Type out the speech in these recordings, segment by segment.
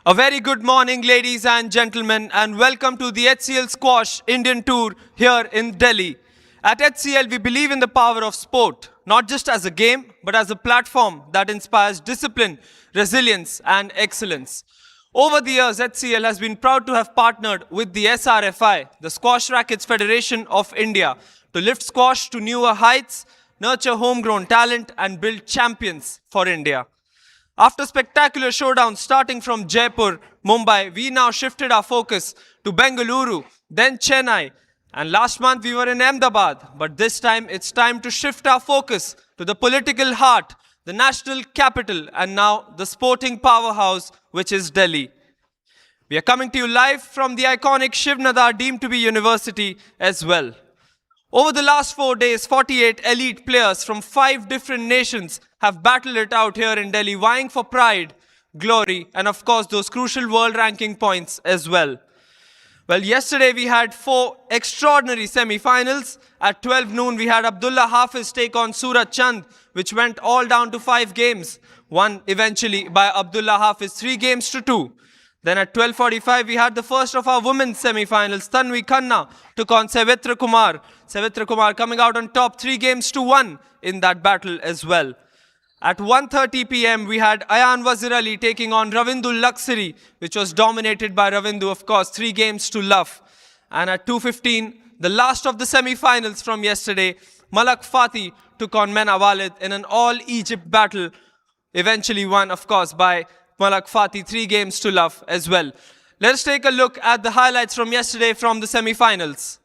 A very good morning, ladies and gentlemen, and welcome to the HCL Squash Indian Tour here in Delhi. At HCL, we believe in the power of sport, not just as a game, but as a platform that inspires discipline, resilience, and excellence. Over the years, HCL has been proud to have partnered with the SRFI, the Squash Rackets Federation of India, to lift squash to newer heights, nurture homegrown talent, and build champions for India. After spectacular showdowns starting from Jaipur, Mumbai, we now shifted our focus to Bengaluru, then Chennai, and last month we were in Ahmedabad. But this time it's time to shift our focus to the political heart, the national capital, and now the sporting powerhouse, which is Delhi. We are coming to you live from the iconic Shiv Nadar, deemed to be university as well. Over the last 4 days, 48 elite players from 5 different nations have battled it out here in Delhi, vying for pride, glory, and of course those crucial world ranking points as well. Well, yesterday we had 4 extraordinary semi-finals. At 12 noon, we had Abdullah Hafiz take on Suraj Chand, which went all down to 5 games, won eventually by Abdullah Hafiz 3 games to 2. Then at 12:45, we had the first of our women's semi-finals. Tanvi Khanna took on Savitra Kumar. Savitra Kumar coming out on top 3 games to 1 in that battle as well. At 1:30 p.m., we had Ayan Wazir Ali taking on Ravindu Luxury, which was dominated by Ravindu, of course, 3 games to love. And at 2:15, the last of the semi-finals from yesterday, Malak Fatih took on Mena Walid in an all-Egypt battle, eventually won, of course, by Malak Fatih 3 games to love as well. Let's take a look at the highlights from yesterday from the semi-finals.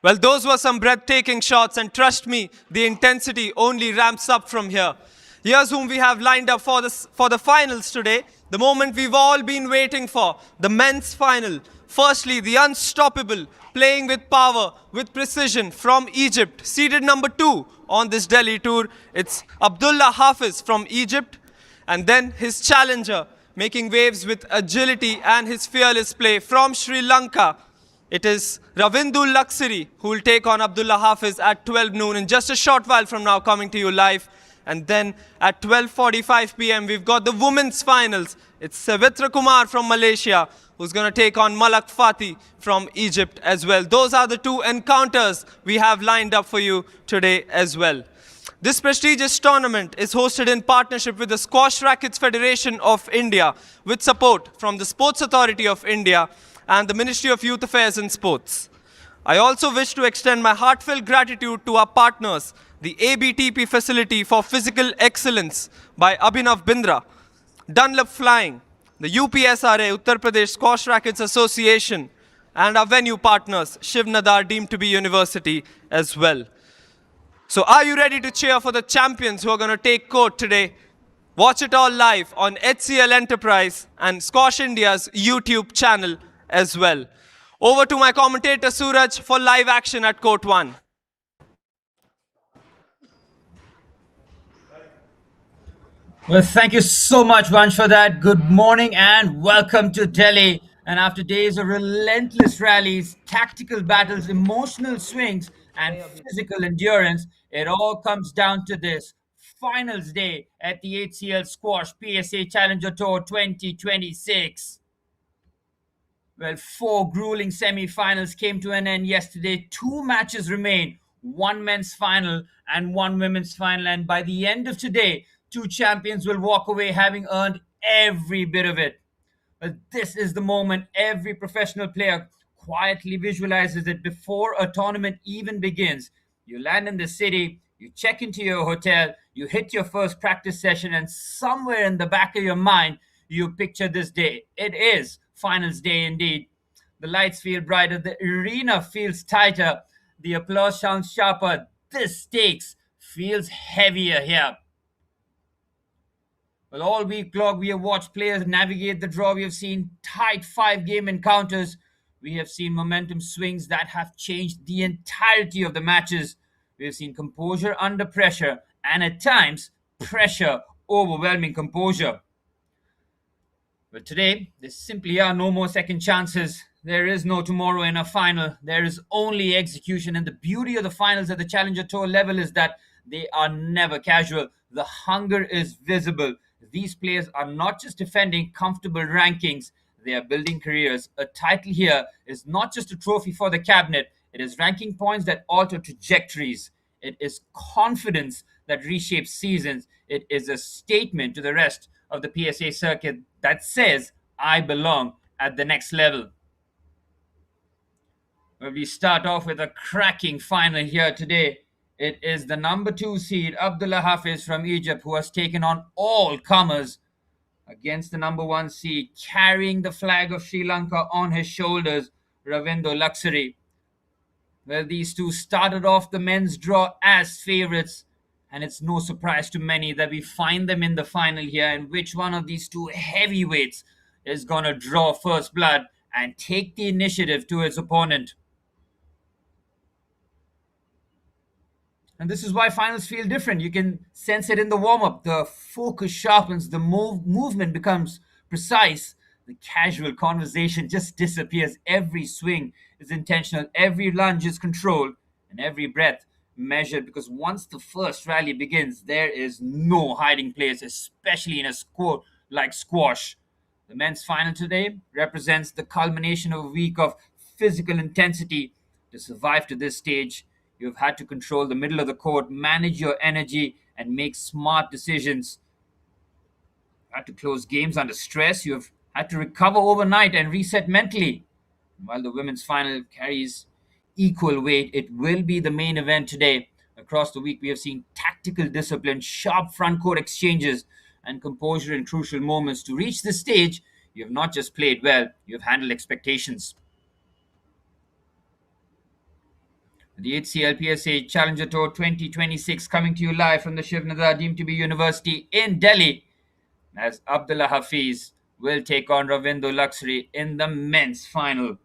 Well, those were some breathtaking shots, and trust me, the intensity only ramps up from here. Here's whom we have lined up for the finals today, the moment we've all been waiting for, the men's final. Firstly, the unstoppable, playing with power, with precision from Egypt, seeded number 2 on this Delhi tour. It's Abdullah Hafiz from Egypt, and then his challenger, making waves with agility and his fearless play from Sri Lanka. It is Ravindu Luxury who will take on Abdullah Hafiz at 12 noon in just a short while from now, coming to you live. And then at 12:45 p.m., we've got the women's finals. It's Savitra Kumar from Malaysia who's going to take on Malak Fati from Egypt as well. Those are the two encounters we have lined up for you today as well. This prestigious tournament is hosted in partnership with the Squash Rackets Federation of India, with support from the Sports Authority of India and the Ministry of Youth Affairs and Sports. I also wish to extend my heartfelt gratitude to our partners, the ABTP Facility for Physical Excellence by Abhinav Bindra, Dunlop Flying, the UPSRA Uttar Pradesh Squash Rackets Association, and our venue partners, Shiv Nadar deemed to be university as well. So are you ready to cheer for the champions who are going to take court today? Watch it all live on HCL Enterprise and Squash India's YouTube channel as well. Over to my commentator Suraj for live action at Court 1. Well, thank you so much, Vansh, for that. Good morning and welcome to Delhi. And after days of relentless rallies, tactical battles, emotional swings, and physical endurance, it all comes down to this. Finals day at the HCL Squash PSA Challenger Tour 2026. Well, four grueling semi-finals came to an end yesterday. Two matches remain, one men's final and one women's final. And by the end of today, two champions will walk away having earned every bit of it. But this is the moment every professional player quietly visualizes it before a tournament even begins. You land in the city, you check into your hotel, you hit your first practice session, and somewhere in the back of your mind, you picture this day. It is finals day indeed. The lights feel brighter, the arena feels tighter, the applause sounds sharper. This stakes feels heavier here. Well, all week long, we have watched players navigate the draw. We have seen tight five-game encounters. We have seen momentum swings that have changed the entirety of the matches. We have seen composure under pressure, and at times, pressure overwhelming composure. But today, there simply are no more second chances. There is no tomorrow in a final. There is only execution. And the beauty of the finals at the Challenger Tour level is that they are never casual. The hunger is visible. These players are not just defending comfortable rankings, they are building careers. A title here is not just a trophy for the cabinet, it is ranking points that alter trajectories. It is confidence that reshapes seasons. It is a statement to the rest of the PSA circuit that says, I belong at the next level. Well, we start off with a cracking final here today. It is the number 2 seed, Abdullah Hafiz from Egypt, who has taken on all comers against the number 1 seed, carrying the flag of Sri Lanka on his shoulders, Ravindo Luxury. Well, these two started off the men's draw as favorites, and it's no surprise to many that we find them in the final here, and which one of these two heavyweights is going to draw first blood and take the initiative to his opponent. And this is why finals feel different. You can sense it in the warm up. The focus sharpens, the movement becomes precise. The casual conversation just disappears. Every swing is intentional, every lunge is controlled, and every breath measured. Because once the first rally begins, there is no hiding place, especially in a sport like squash. The men's final today represents the culmination of a week of physical intensity. To survive to this stage, you've had to control the middle of the court, manage your energy, and make smart decisions. You had to close games under stress. You've had to recover overnight and reset mentally. While the women's final carries equal weight, it will be the main event today. Across the week, we have seen tactical discipline, sharp front court exchanges, and composure in crucial moments. To reach this stage, you have not just played well, you have handled expectations. The HCL PSA Challenger Tour 2026 coming to you live from the Shiv Nadar deemed to be University in Delhi, as Abdullah Hafiz will take on Ravindo Luxury in the men's final.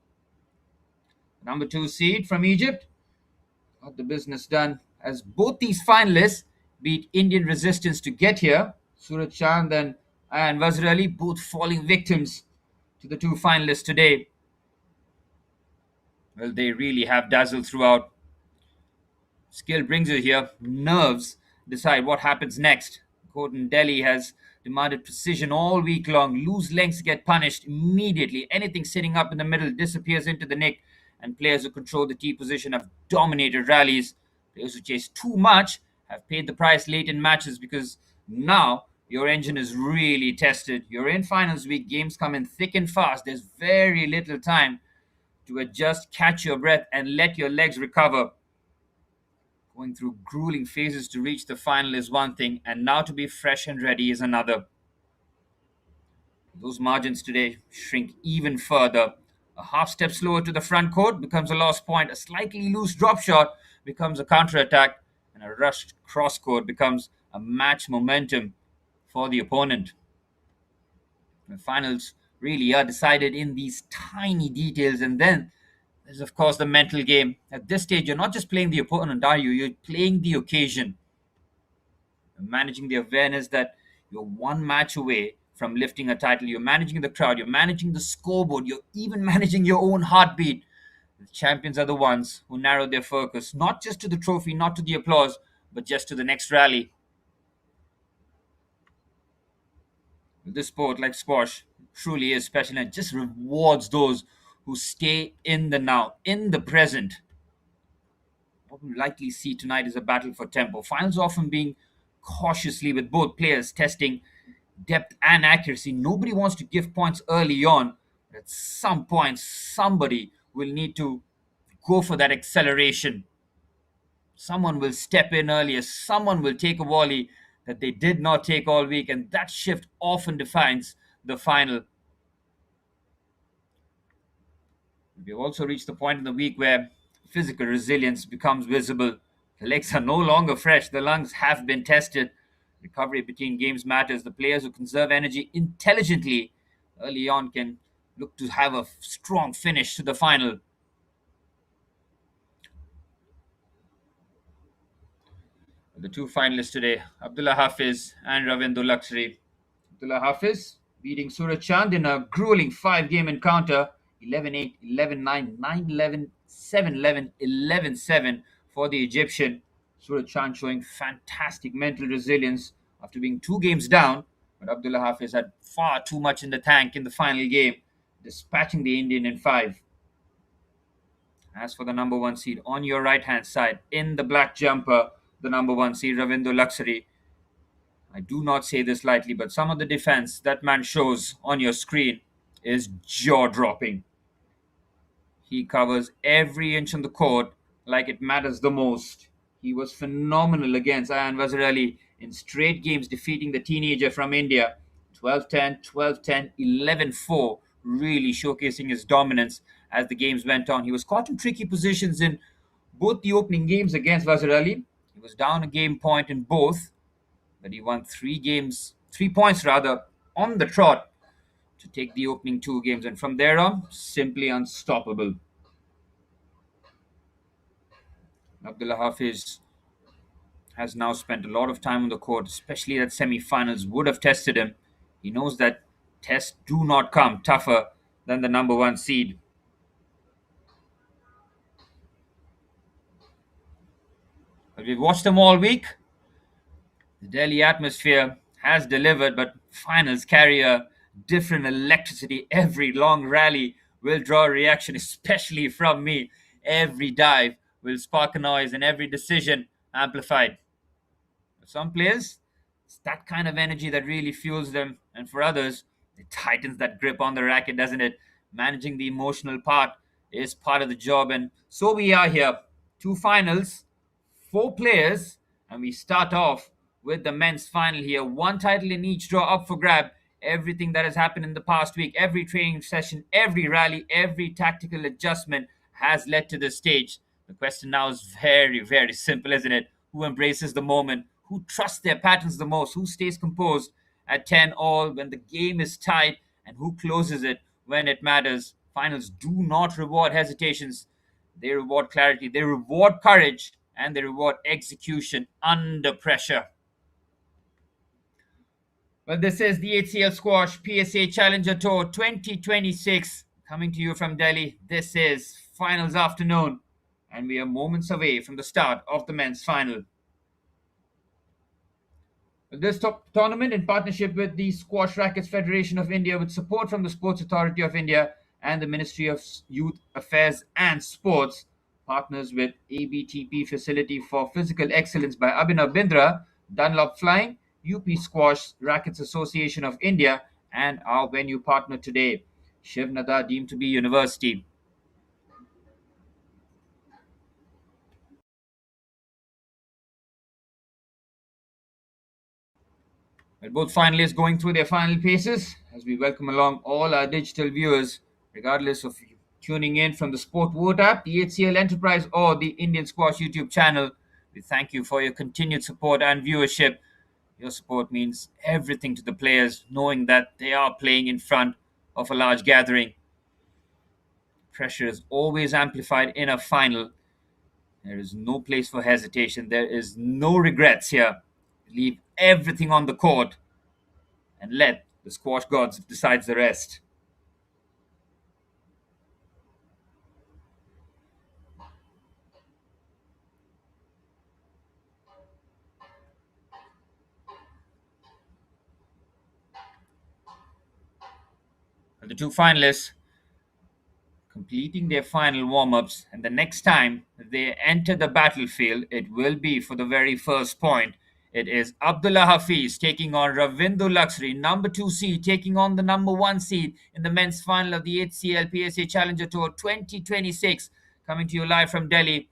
Number 2 seed from Egypt got the business done as both these finalists beat Indian resistance to get here. Suraj Chand and Wazir Ali both falling victims to the two finalists today. Well, they really have dazzled throughout. Skill brings you here. Nerves decide what happens next. Court in Delhi has demanded precision all week long. Loose lengths get punished immediately. Anything sitting up in the middle disappears into the nick, and players who control the tee position have dominated rallies. Players who chase too much have paid the price late in matches because now your engine is really tested. You're in finals week, games come in thick and fast. There's very little time to adjust, catch your breath, and let your legs recover. Going through grueling phases to reach the final is one thing, and now to be fresh and ready is another. Those margins today shrink even further. A half step slower to the front court becomes a lost point, a slightly loose drop shot becomes a counter attack, and a rushed cross court becomes a match momentum for the opponent. The finals really are decided in these tiny details, and then there's, of course, the mental game. At this stage, you're not just playing the opponent, are you? You're playing the occasion. You're managing the awareness that you're one match away from lifting a title. You're managing the crowd. You're managing the scoreboard. You're even managing your own heartbeat. The champions are the ones who narrow their focus, not just to the trophy, not to the applause, but just to the next rally. This sport, like squash, truly is special and it just rewards those who stay in the now, in the present. What we likely see tonight is a battle for tempo. Finals often being cautiously with both players testing depth and accuracy. Nobody wants to give points early on. At some point, somebody will need to go for that acceleration. Someone will step in earlier. Someone will take a volley that they did not take all week, and that shift often defines the final. We've also reached the point in the week where physical resilience becomes visible. The legs are no longer fresh, the lungs have been tested. Recovery between games matters. The players who conserve energy intelligently early on can look to have a strong finish to the final. The two finalists today, Abdullah Hafiz and Ravindra Luxury. Abdullah Hafiz beating Suraj Chand in a grueling five-game encounter, 11-8, 11-9, 9-11, 7-11, 11-7 for the Egyptian. Suraj Chand showing fantastic mental resilience after being two games down, but Abdullah Hafiz had far too much in the tank in the final game, dispatching the Indian in five. As for the number one seed, on your right-hand side, in the black jumper, the number one seed, Ravindra Luxury. I do not say this lightly, but some of the defense that man shows on your screen is jaw-dropping. He covers every inch on the court like it matters the most. He was phenomenal against Ayan Wazir Ali in straight games, defeating the teenager from India 12-10, 12-10, 11-4, really showcasing his dominance as the games went on. He was caught in tricky positions in both the opening games against Wazir Ali. He was down a game point in both, but he won 3 points rather, on the trot to take the opening two games, and from there on, simply unstoppable. Abdullah Hafiz has now spent a lot of time on the court, especially that semi-finals would have tested him. He knows that tests do not come tougher than the number one seed. But we've watched them all week. The Delhi atmosphere has delivered, but finals carry a different electricity. Every long rally will draw a reaction, especially from me. Every dive will spark a noise, and every decision amplified. For some players, it's that kind of energy that really fuels them, and for others, it tightens that grip on the racket, doesn't it? Managing the emotional part is part of the job, and so we are here. Two finals, four players, and we start off with the men's final here. One title in each draw up for grab. Everything that has happened in the past week, every training session, every rally, every tactical adjustment has led to this stage. The question now is very, very simple, isn't it? Who embraces the moment? Who trusts their patterns the most? Who stays composed at 10 all when the game is tight? And who closes it when it matters? Finals do not reward hesitations. They reward clarity. They reward courage. And they reward execution under pressure. Well, this is the HCL Squash PSA Challenger Tour 2026 coming to you from Delhi. This is finals afternoon, and we are moments away from the start of the men's final. This tournament, in partnership with the Squash Rackets Federation of India, with support from the Sports Authority of India and the Ministry of Youth Affairs and Sports, partners with ABTP Facility for Physical Excellence by Abhinav Bindra, Dunlop Flying, UP Squash Rackets Association of India, and our venue partner today, Shiv Nadar, deemed to be University. With both finalists going through their final paces, as we welcome along all our digital viewers, regardless of you tuning in from the Sport Vote app, the HCL Enterprise, or the Indian Squash YouTube channel, we thank you for your continued support and viewership. Your support means everything to the players, knowing that they are playing in front of a large gathering. Pressure is always amplified in a final. There is no place for hesitation. There is no regrets here. Leave everything on the court and let the squash gods decide the rest. The two finalists completing their final warm-ups, and the next time they enter the battlefield, it will be for the very first point. It is Abdullah Hafiz taking on Ravindu Luxury, number 2 seed, taking on the number 1 seed in the men's final of the HCL PSA Challenger Tour 2026. Coming to you live from Delhi.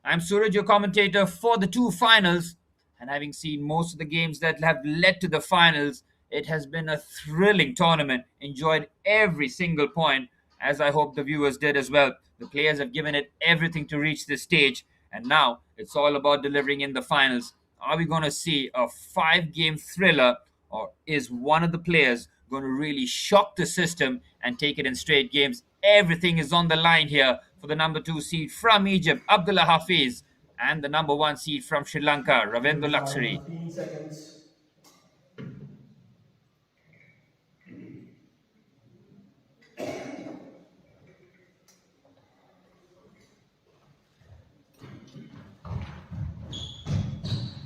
I'm Suraj, your commentator for the two finals. And having seen most of the games that have led to the finals, it has been a thrilling tournament. Enjoyed every single point, as I hope the viewers did as well. The players have given it everything to reach this stage, and now it's all about delivering in the finals. Are we going to see a 5-game thriller, or is one of the players going to really shock the system and take it in straight games? Everything is on the line here for the number 2 seed from Egypt, Abdullah Hafiz, and the number 1 seed from Sri Lanka, Ravindra Your time, Luxury. 15 seconds.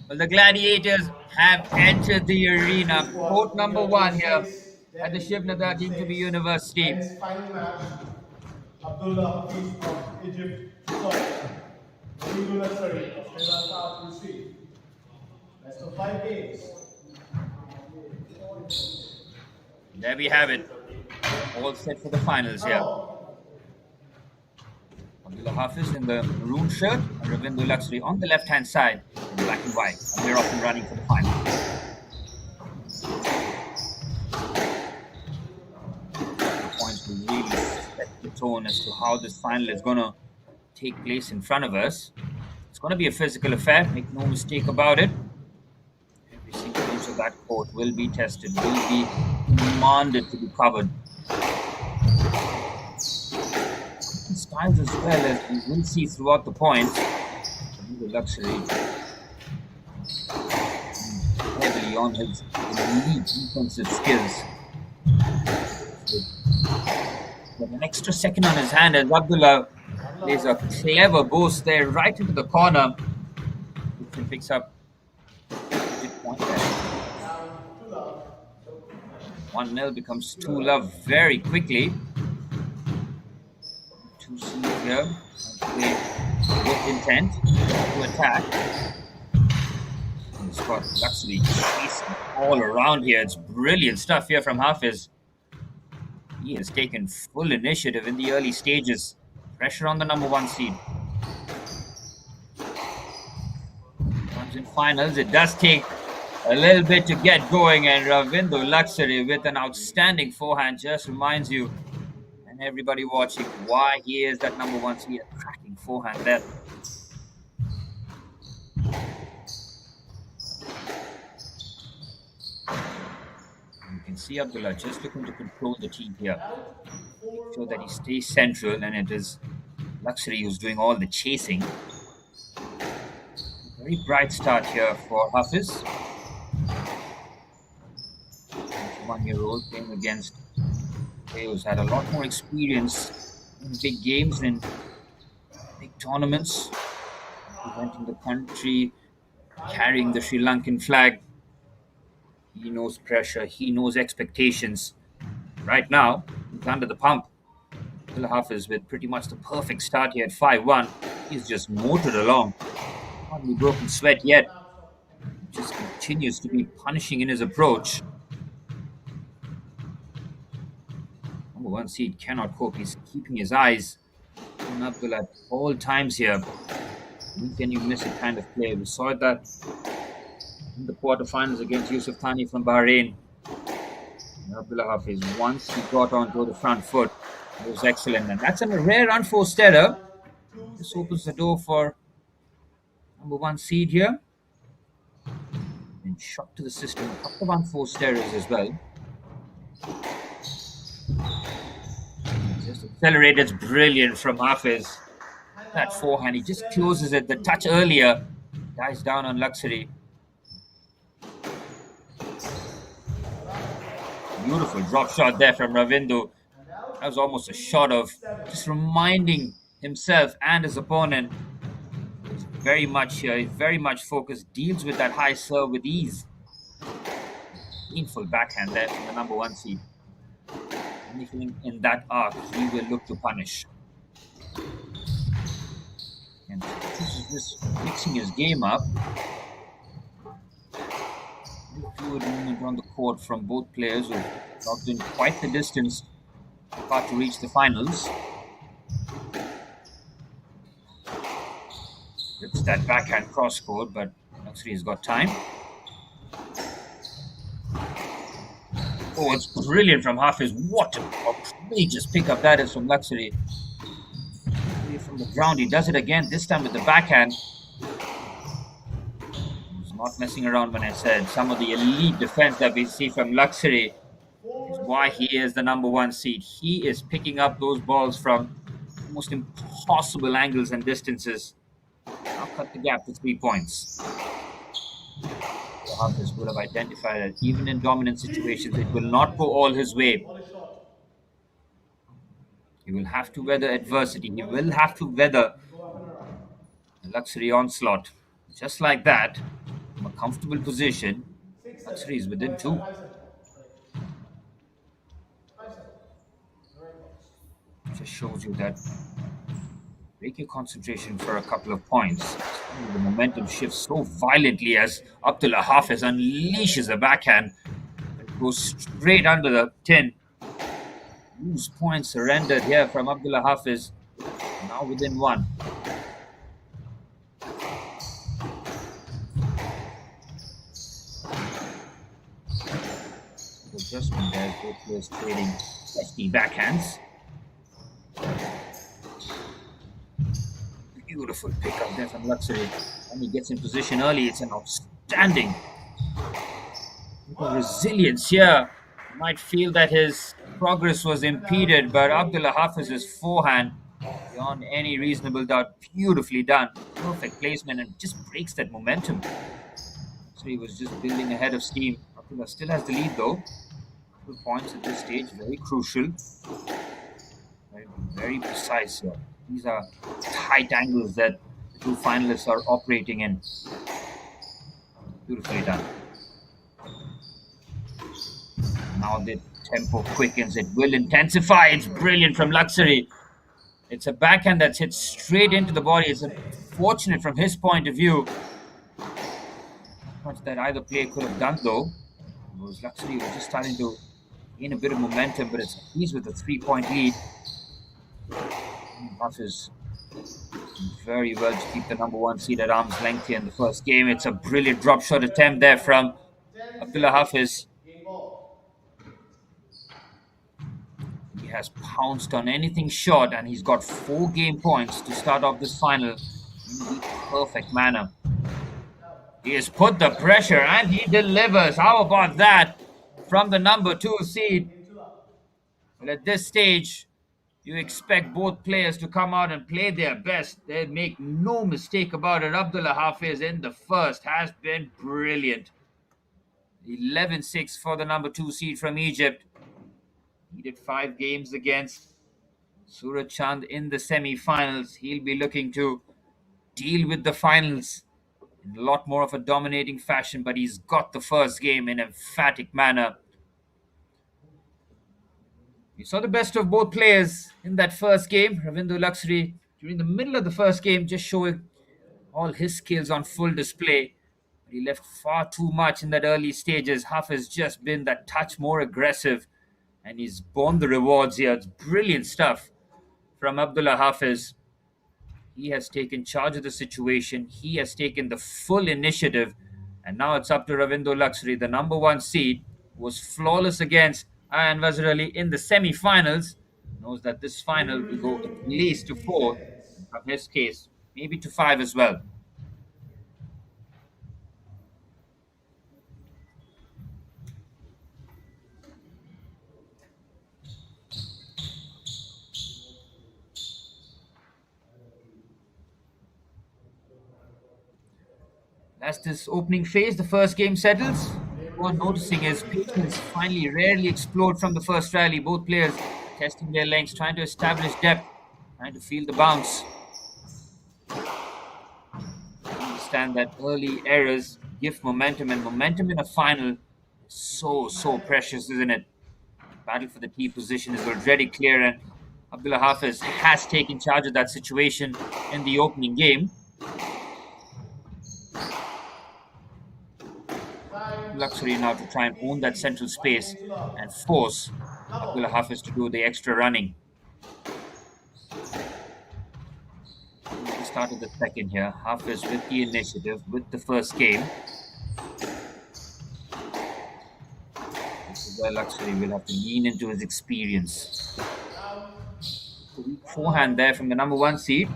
Well, the Gladiators have entered the arena. Court number 1 here at the Shiv Nadar deemed to be University. Men's final match. Abdullah Hafiz from Egypt to start. Ravindu Luxury of Sri Lanka to receive. Best of 5 games. There we have it. All set for the finals here. Abdullah Hafiz in the maroon shirt and Ravindu Luxury on the left-hand side in black and white. And we're off and running for the final. The points will really set the tone as to how this final is going to take place in front of us. It's going to be a physical affair, make no mistake about it. Every single inch of that court will be tested, will be demanded to be covered. Styles as well, as we will see throughout the points. The Luxury heavily on his elite defensive skills. With an extra second on his hand, as Abdullah plays a clever boost there right into the corner. He picks up a big point there. 1-0 becomes 2-love very quickly. 2 seed here, play with intent to attack. And Scott Luxury chasing all around here. It's brilliant stuff here from Hafiz. He has taken full initiative in the early stages. Pressure on the number 1 seed. Comes in finals. It does take a little bit to get going, and Ravindu Luxury with an outstanding forehand just reminds you and everybody watching why he is that number 1 seed. A cracking forehand there. You can see Abdullah just looking to control the team here. Make sure that he stays central, and it is Luxury who's doing all the chasing. Very bright start here for Hafiz. 21-year-old playing against who's had a lot more experience in big games and big tournaments, representing the country, carrying the Sri Lankan flag. He knows pressure. He knows expectations. Right now, he's under the pump. Abdullah Hafiz with pretty much the perfect start here at 5-1. He's just motored along. Hardly broken sweat yet. Just continues to be punishing in his approach. Number one seed cannot cope. He's keeping his eyes on Abdullah at all times here. When can you miss a kind of play? We saw that in the quarterfinals against Yusuf Thani from Bahrain. Abdullah Hafiz, once he got onto the front foot, it was excellent. And that's a rare unforced error. This opens the door for number one seed here. And shot to the system. A couple of unforced errors as well. Just accelerated. It's brilliant from Hafiz. That forehand, he just closes it. The touch earlier dies down on Luxury. Beautiful drop shot there from Ravindu. That was almost a shot of just reminding himself and his opponent. He's very much focused, deals with that high serve with ease. Painful backhand there from the number one seed. Anything in that arc, he will look to punish. And just mixing his game up. Fluid movement on the court from both players who logged in quite the distance apart to reach the finals. Rips that backhand cross court, but Luxury has got time. Oh, it's brilliant from Hafiz. What a outrageous pickup that is from Luxury. From the ground, he does it again, this time with the backhand. He's not messing around when I said some of the elite defense that we see from Luxury is why he is the number one seed. He is picking up those balls from almost impossible angles and distances. Now cut the gap to 3 points. Hafiz would have identified that even in dominant situations, it will not go all his way. He will have to weather adversity. He will have to weather a Luxury onslaught. Just like that, from a comfortable position, Luxury is within 2. Just shows you that break your concentration for a couple of points. The momentum shifts so violently as Abdullah Hafiz unleashes a backhand and goes straight under the tin. Loose points surrendered here from Abdullah Hafiz. Now within 1. Adjustment there, both players trading hefty backhands. Beautiful pickup there from Luxury. When he gets in position early, it's an outstanding resilience here. You might feel that his progress was impeded, but Abdullah Hafiz's forehand, beyond any reasonable doubt, beautifully done. Perfect placement and just breaks that momentum. So he was just building ahead of steam. Abdullah still has the lead though. 2 points at this stage, very crucial. Very precise here. These are tight angles that the 2 finalists are operating in. Beautifully done. Now the tempo quickens. It will intensify. It's brilliant from Luxury. It's a backhand that's hit straight into the body. It's unfortunate from his point of view. Much that either player could have done though. Because Luxury was just starting to gain a bit of momentum, but he's with a 3-point lead. Hafiz very well to keep the number one seed at arm's length here in the first game. It's a brilliant drop shot attempt there from Abdullah Hafiz. He has pounced on anything short, and he's got 4 game points to start off this final in the perfect manner. He has put the pressure and he delivers. How about that from the number 2 seed? But at this stage, you expect both players to come out and play their best. They make no mistake about it. Abdullah Hafiz in the first has been brilliant. 11-6 for the number 2 seed from Egypt. Needed 5 games against Suraj Chand in the semi-finals. He'll be looking to deal with the finals in a lot more of a dominating fashion, but he's got the first game in an emphatic manner. We saw the best of both players in that first game. Ravinder Luxury, during the middle of the first game, just showing all his skills on full display. But he left far too much in that early stages. Huff has just been that touch more aggressive, and he's borne the rewards here. It's brilliant stuff from Abdullah Hafiz. He has taken charge of the situation. He has taken the full initiative. And now it's up to Ravinder Luxury, the number one seed, who was flawless against Ayan Wazir Ali in the semi-finals. Knows that this final will go at least to 4, and from his case, maybe to 5 as well. As this opening phase, the first game settles, what noticing is patience finally rarely explode from the first rally. Both players testing their lengths, trying to establish depth, trying to feel the bounce. Understand that early errors give momentum, and momentum in a final is so precious, isn't it? Battle for the T position is already clear, and Abdullah Hafiz has taken charge of that situation in the opening game. Luxury now to try and own that central space and force Abdullah Hafiz to do the extra running. At the start of the second here, Hafiz with the initiative, with the first game. This is where Luxury will have to lean into his experience. A weak forehand there from the number one seed.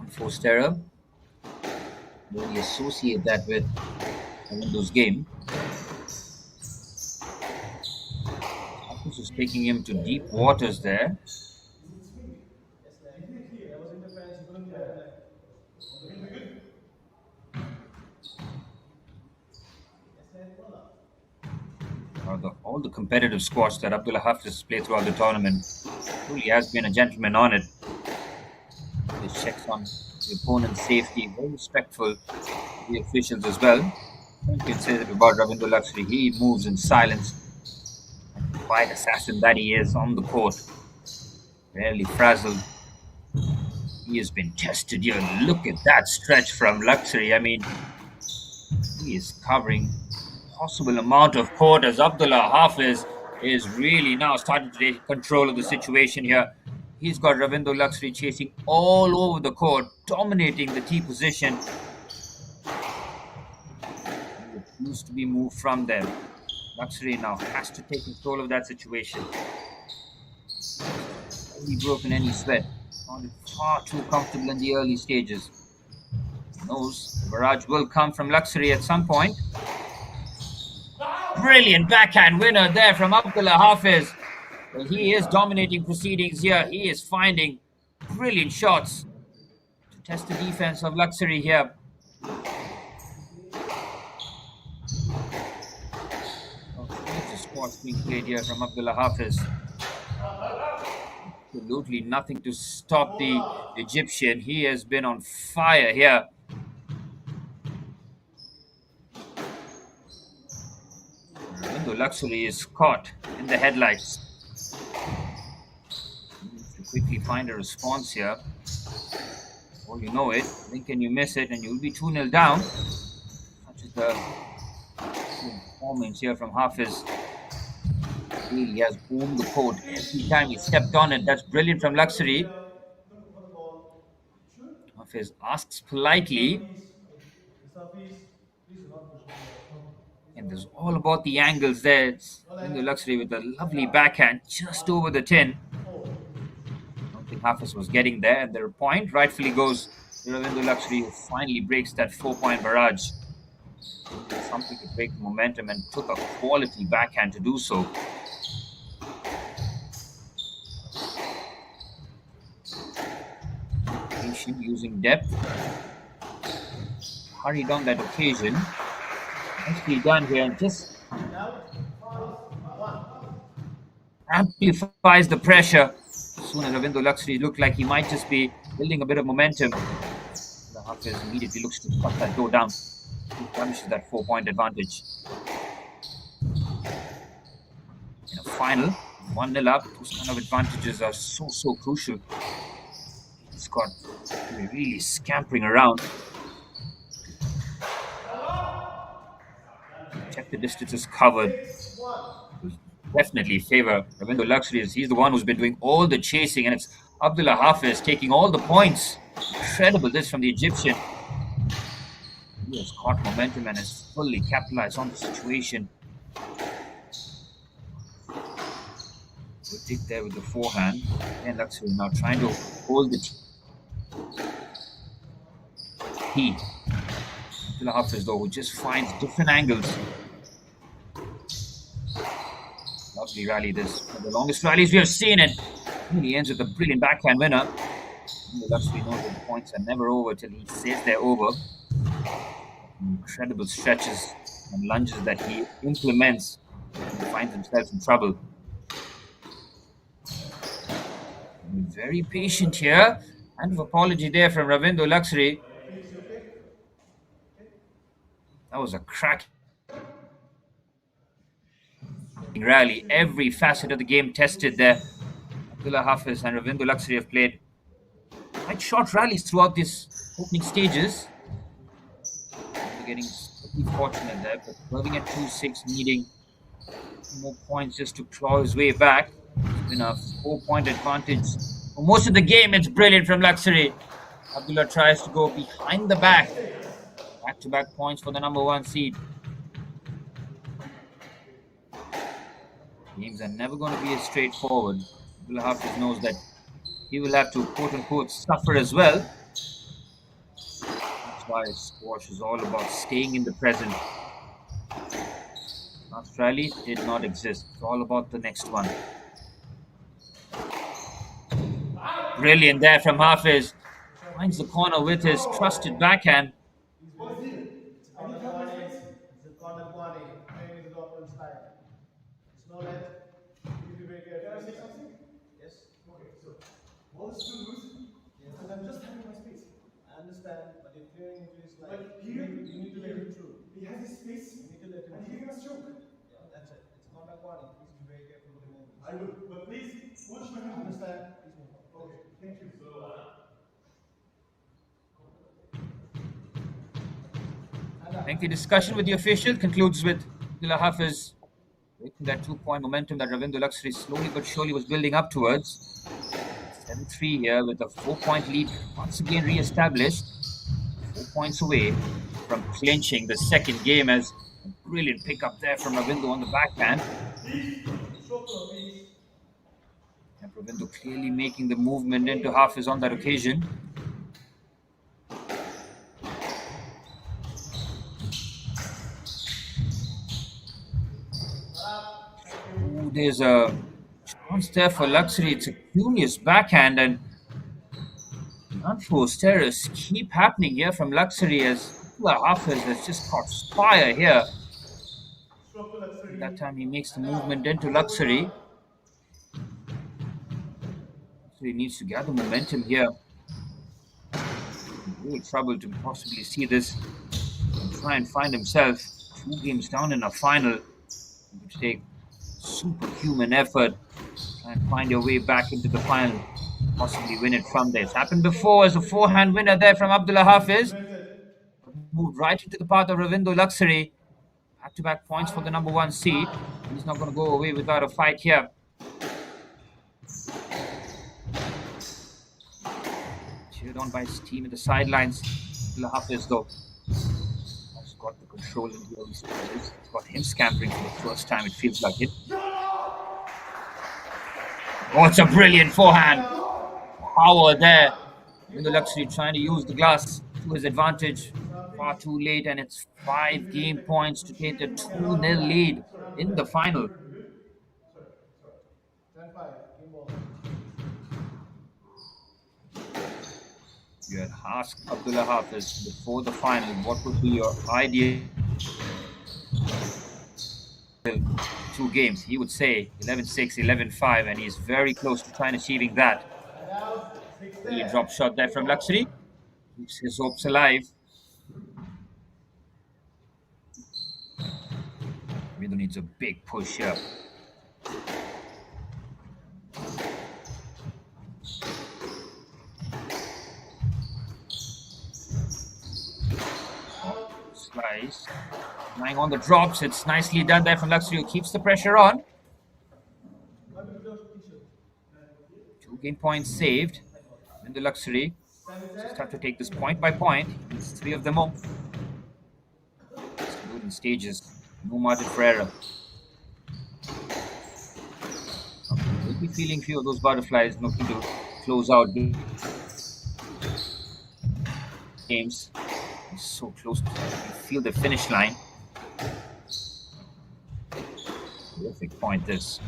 Unforced error. Really associate that with Windows game. Hafiz is taking him to deep waters there. All the competitive squash that Abdullah Hafiz has played throughout the tournament, truly has been a gentleman on it. He checks on the opponent's safety, very respectful to the officials as well. You can say that about Ravinder Luxury. He moves in silence. And the quiet assassin that he is on the court. Rarely frazzled. He has been tested here. Look at that stretch from Luxury. I mean, he is covering possible amount of court as Abdullah Hafiz is really now starting to take control of the situation here. He's got Ravinder Luxury chasing all over the court, dominating the T position. He refused to be moved from them. Luxury now has to take control of that situation. He broken any sweat. Found it far too comfortable in the early stages. He knows the barrage will come from Luxury at some point. Brilliant backhand winner there from Abdullah Hafiz. Well, he is dominating proceedings here. He is finding brilliant shots to test the defense of Luxury here. It's a squash being played here from Abdullah Hafiz. Absolutely nothing to stop the Egyptian. He has been on fire here. The Luxury is caught in the headlights. He needs to quickly find a response here. Oh, you know it. Blink and you miss it, and you'll be 2-0 down. Such is the performance here from Hafiz. He has owned the court every time he stepped on it. That's brilliant from Luxury. Hafiz asks politely. And there's all about the angles there. It's in the Luxury with a lovely backhand just over the tin. I don't think Hafiz was getting there. And the point rightfully goes to Ravinder Luxury, who finally breaks that 4-point barrage. Something to break the momentum, and took a quality backhand to do so. Patient, using depth. Hurried on that occasion. Nicely done here, and just amplifies the pressure. soon as Ravinder Luxury looked like he might just be building a bit of momentum, the Hafiz immediately looks to cut that door down. He punishes that 4-point advantage. In a final, 1-0 up, those kind of advantages are so crucial. Scott really scampering around. Check the distances covered. Definitely favor Ravinder Luxury. He's the one who's been doing all the chasing, and it's Abdullah Hafiz taking all the points. Incredible this from the Egyptian. He has caught momentum and has fully capitalized on the situation. Good dig there with the forehand. And Luxury now trying to hold the tee. Abdullah Hafiz though, who just finds different angles. Lovely rally this. One of the longest rallies we have seen, and he ends with a brilliant backhand winner. Luxury knows that the points are never over till he says they're over. Incredible stretches and lunges that he implements and finds himself in trouble. Very patient here. Kind of apology there from Ravinder Luxury. That was a cracking rally. Every facet of the game tested there. Abdullah Hafiz and Ravinder Luxury have played quite short rallies throughout these opening stages. They're getting fortunate there, but curving at 2-6, needing more points just to claw his way back. It's been a 4-point advantage for most of the game. It's brilliant from Luxury. Abdullah tries to go behind the back. Back-to-back points for the number 1 seed. Games are never going to be as straightforward. Abdullah Hafiz knows that he will have to quote-unquote suffer as well. That's why squash is all about staying in the present. Last rally did not exist. It's all about the next one. Brilliant there from Hafiz. Finds the corner with his trusted backhand. I'm just having my space. I understand, but if clearing it is like, but here, you need to let him through. He has his space, you need to let him and he can choke. Yeah, that's it. It's contact warning. Please be very careful with the movement. I will, but please, watch my hand. I understand. Please move on. Okay, thank you. Lengthy discussion with the official concludes with Abdullah Hafiz breaking that 2-point momentum that Ravinder Luxury slowly but surely was building up towards. 7-3 here with a 4-point lead once again re-established. 4 points away from clinching the second game, as a brilliant pickup there from Ravinder on the backhand. And Ravinder clearly making the movement into Hafiz on that occasion. Ooh, there's a chance there for Luxury. It's a curious backhand, and unforced errors keep happening here from Luxury as Hafiz has just caught fire here. That time he makes the movement into Luxury. So he needs to gather momentum here. In real trouble to possibly see this and try and find himself 2 games down in a final. It would take superhuman effort to try and find your way back into the final, possibly win it from there. It's happened before as a forehand winner there from Abdullah Hafiz. Moved right into the path of Ravinder Luxury. Back-to-back points for the number 1 seed. He's not going to go away without a fight here. Cheered on by his team at the sidelines. Abdullah Hafiz though has got the control in the early stages. It's got him scampering for the first time, it feels like it. Oh, it's a brilliant forehand. Power there. Ravinder Luxury trying to use the glass to his advantage. Far too late, and it's 5 game points to take a 2-0 lead in the final. You had asked Abdullah Hafiz before the final what would be your ideal to 2 games. He would say 11-6, 11-5, and he's very close to trying achieving that. Brilliant drop shot there from Luxury. Keeps his hopes alive. Ravindo needs a big push here. Slice. Lying on the drops. It's nicely done there from Luxury, who keeps the pressure on. 2 game points saved. In the Luxury. Just have to take this point by point. It's 3 of them all. Let's do it in stages. No margin for error. We'll be feeling few of those butterflies looking to close out games. It's so close to feel the finish line. Terrific point this.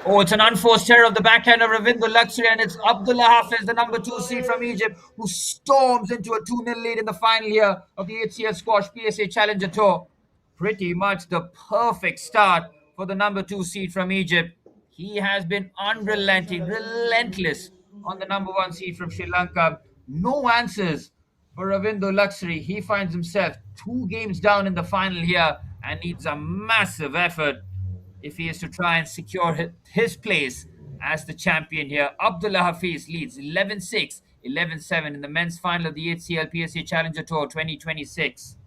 Oh, it's an unforced error of the backhand of Ravindo Luxury, and it's Abdullah Hafiz, the number 2 seed from Egypt, who storms into a 2-0 lead in the final here of the HCL Squash PSA Challenger Tour. Pretty much the perfect start for the number 2 seed from Egypt. He has been unrelenting, relentless on the number 1 seed from Sri Lanka. No answers for Ravindo Luxury. He finds himself 2 games down in the final here and needs a massive effort if he is to try and secure his place as the champion here. Abdullah Hafiz leads 11-6, 11-7 in the men's final of the HCL PSA Challenger Tour 2026.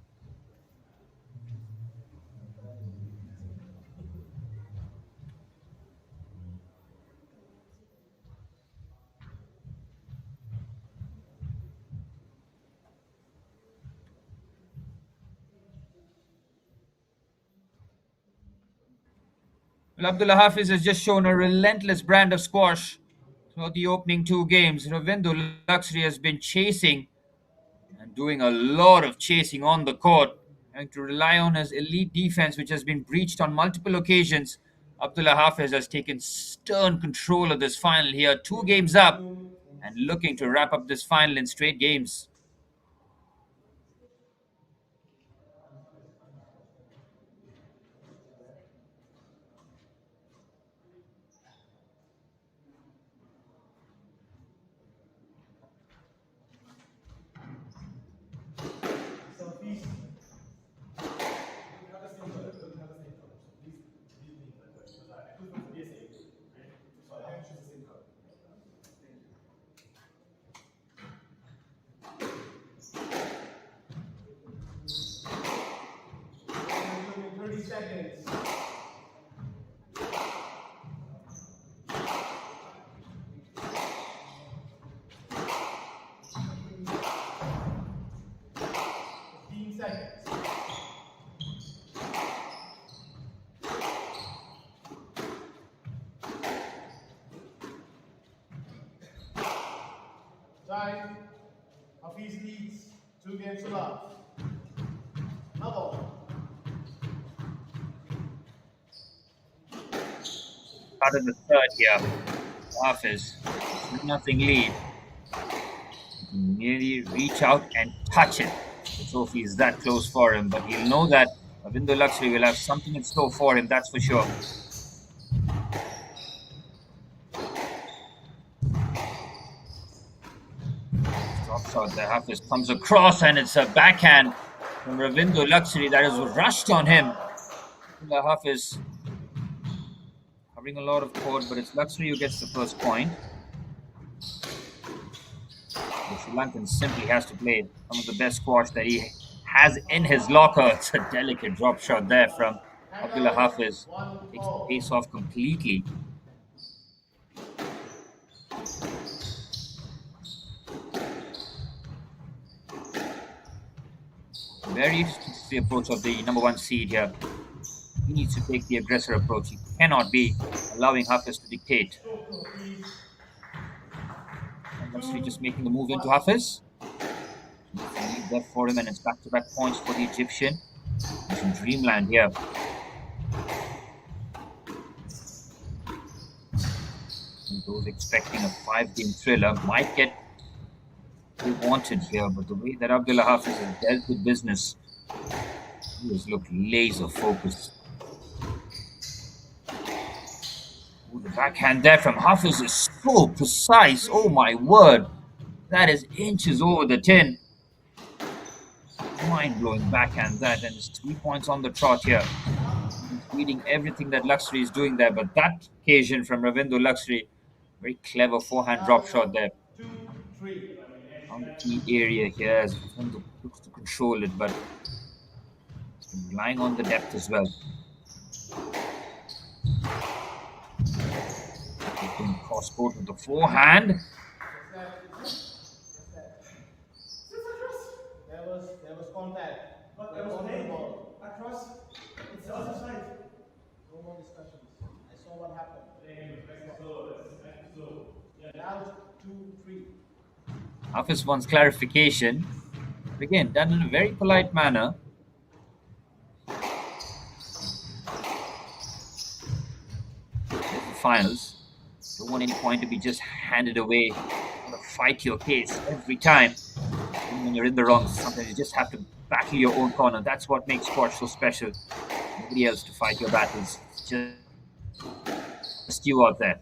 Well, Abdullah Hafiz has just shown a relentless brand of squash throughout the opening 2 games. Ravindo Luxury has been chasing and doing a lot of chasing on the court, having to rely on his elite defense, which has been breached on multiple occasions. Abdullah Hafiz has taken stern control of this final here, 2 games up, and looking to wrap up this final in straight games. Time. Hafiz leads 2 games to love. Nadar. Out of the third here, Hafiz, 2-0 lead. Nearly reach out and touch it. The trophy is that close for him, but he'll know that Ravindo Luxury will have something in store for him, that's for sure. Drop shot there, Hafiz comes across, and it's a backhand from Ravindo Luxury that is rushed on him. Hafiz covering a lot of court, but it's Luxury who gets the first point. The Sri Lankan simply has to play some of the best squash that he has in his locker. It's a delicate drop shot there from Abdullah Hafiz. Takes the pace off completely. Very interesting to see the approach of the number 1 seed here. He needs to take the aggressor approach. He cannot be allowing Hafiz to dictate. Luxury just making the move into Hafiz. Lead there for him, and it's back-to-back points for the Egyptian. He's in dreamland here. And those expecting a 5-game thriller might get what they wanted here, but the way that Abdullah Hafiz has dealt with business, He just looked laser focused. Ooh, the backhand there from Hafiz is so precise. Oh my word. That is inches over the tin. Mind-blowing backhand that, and it's 3 points on the trot here. He's reading everything that Luxury is doing there, but that occasion from Ravinder Luxury, very clever forehand drop shot there. 2-3. On the key area here as Ravinder looks to control it, but he's relying on the depth as well. He can cross court with the forehand. There was contact. But there was playing across. It's the other side. No more discussions. I saw what happened. Now 2-3. Hafiz wants clarification. Again, done in a very polite manner. There's the finals. Don't want any point to be just handed away. You gotta fight your case every time. Even when you're in the wrong, sometimes you just have to battle your own corner. That's what makes squash so special. Nobody else to fight your battles. It's just you out there.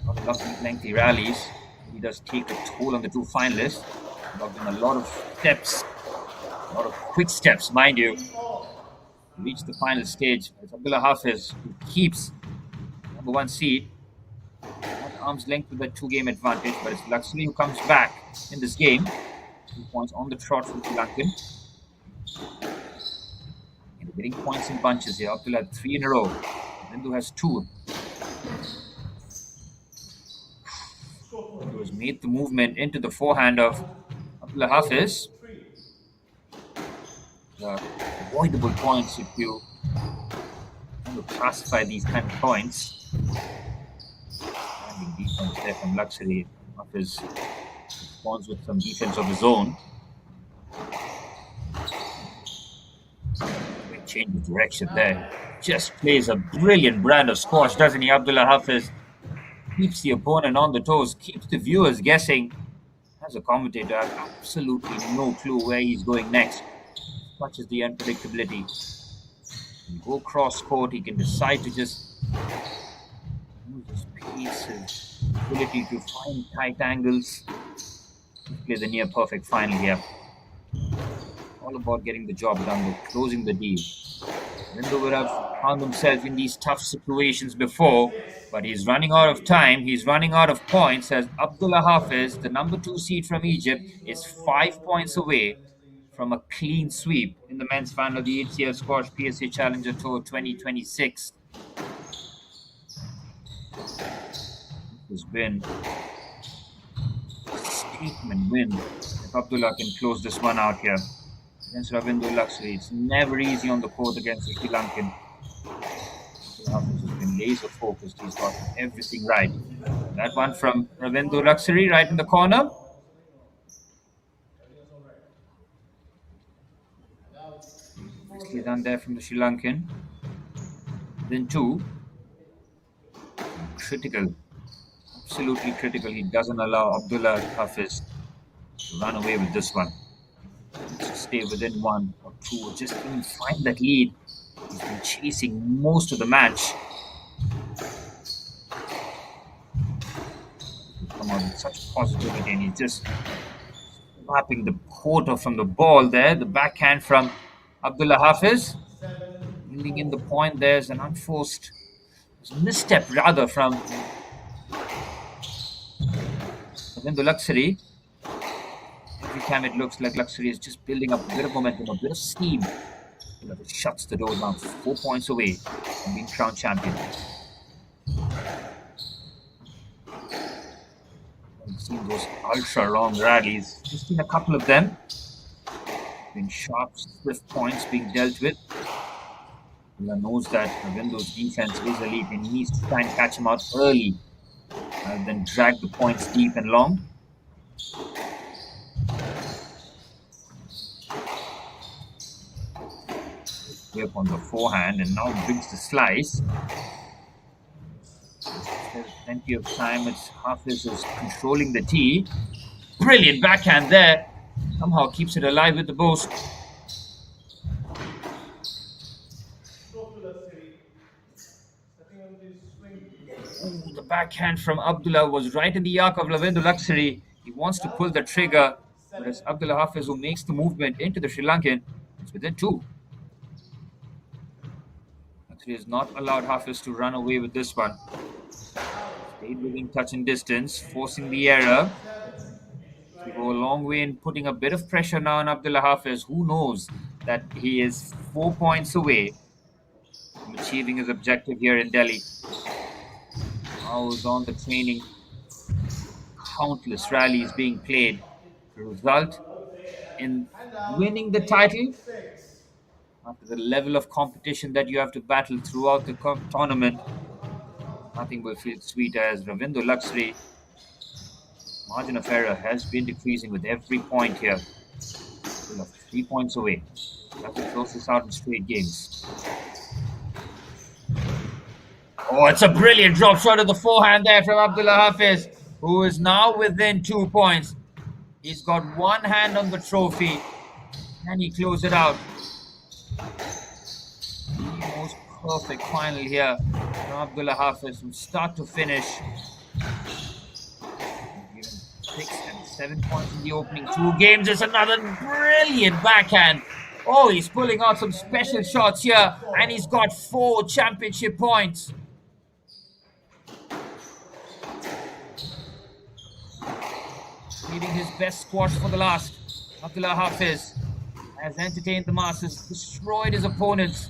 Not enough lengthy rallies. He does take a toll on the two finalists. Logged in a lot of steps, a lot of quick steps, mind you. To reach the final stage. It's Abdullah Hafiz who keeps number 1 seed at arm's length with a 2-game advantage, but it's Luxury who comes back in this game. 2 points on the trot from Sri Lankan. And getting points in bunches here. Abdullah had 3 in a row. Bindu has 2. He has made the movement into the forehand of Abdullah Hafiz. Avoidable points if you want to classify these kind of points. Standing defense there from Luxury. Hafiz responds with some defense of his own. Change of direction there. Just plays a brilliant brand of squash, doesn't he, Abdullah Hafiz? Keeps the opponent on the toes, keeps the viewers guessing. As a commentator, I have absolutely no clue where he's going next. Much as the unpredictability. He can go cross court, he can decide to just use his pace, his ability to find tight angles. Play the near perfect final here. All about getting the job done, with closing the deal. Bindu would have found himself in these tough situations before, but he's running out of time, he's running out of points, as Abdullah Hafiz, the number 2 seed from Egypt, is 5 points away from a clean sweep in the men's final of the HCL Squash PSA Challenger Tour 2026. It has been a statement win if Abdullah can close this one out here against Ravinder Luxury. It's never easy on the court against the Sri Lankan. Hafiz has been laser focused. He's got everything right. That one from Ravinder Luxury right in the corner. Nicely done there from the Sri Lankan. Then 2. Critical. Absolutely critical. He doesn't allow Abdullah Hafiz to run away with this one. Just stay within 1 or 2 or just even find that lead. He's been chasing most of the match. Come on with such positivity, and he's just slapping the quarter from the ball there. The backhand from Abdullah Hafiz. Building in the point, there's an unforced misstep rather from Ravinder Luxury. Every time it looks like Luxury is just building up a bit of momentum, a bit of steam. It shuts the door down, 4 points away from being crowned champion. We've seen those ultra long rallies, just seen a couple of them. Been sharp, swift points being dealt with. Abdullah knows that Ravinder's defense is elite and he needs to try and catch him out early rather than drag the points deep and long. Up on the forehand and now brings the slice. There's plenty of time. It's Hafiz is controlling the tee. Brilliant backhand there. Somehow keeps it alive with the boost. Ooh, the backhand from Abdullah was right in the arc of Lavendra Luxury. He wants to pull the trigger, whereas Abdullah Hafiz, who makes the movement into the Sri Lankan, is within two. Luxury has not allowed Hafiz to run away with this one. Stayed within touch and distance, forcing the error. To go a long way in putting a bit of pressure now on Abdullah Hafiz, who knows that he is 4 points away from achieving his objective here in Delhi. Hours on the training, countless rallies being played to result in winning the title after the level of competition that you have to battle throughout the tournament. Nothing will feel sweeter as Ravinder Luxury. Margin of error has been decreasing with every point here. Still 3 points away. Have to close this out in straight games. Oh, it's a brilliant drop shot of the forehand there from Abdullah Hafiz, who is now within 2 points. He's got one hand on the trophy. Can he close it out? The most perfect final here from Abdullah Hafiz from start to finish. Given 6 and 7 points in the opening 2 games. It's another brilliant backhand. Oh, he's pulling out some special shots here, and he's got 4 championship points. Leaving his best squash for the last. Abdullah Hafiz has entertained the masses, destroyed his opponents,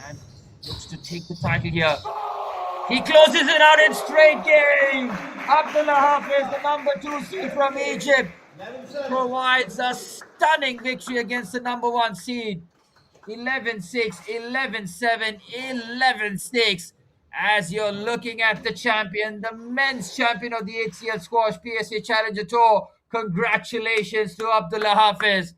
and looks to take the title here. He closes it out in straight game. Abdullah Hafiz, the number 2 seed from Egypt, provides a stunning victory against the number 1 seed. 11-6, 11-7, 11-6. As you're looking at the champion, the men's champion of the HCL Squash PSA Challenger Tour. Congratulations to Abdullah Hafiz,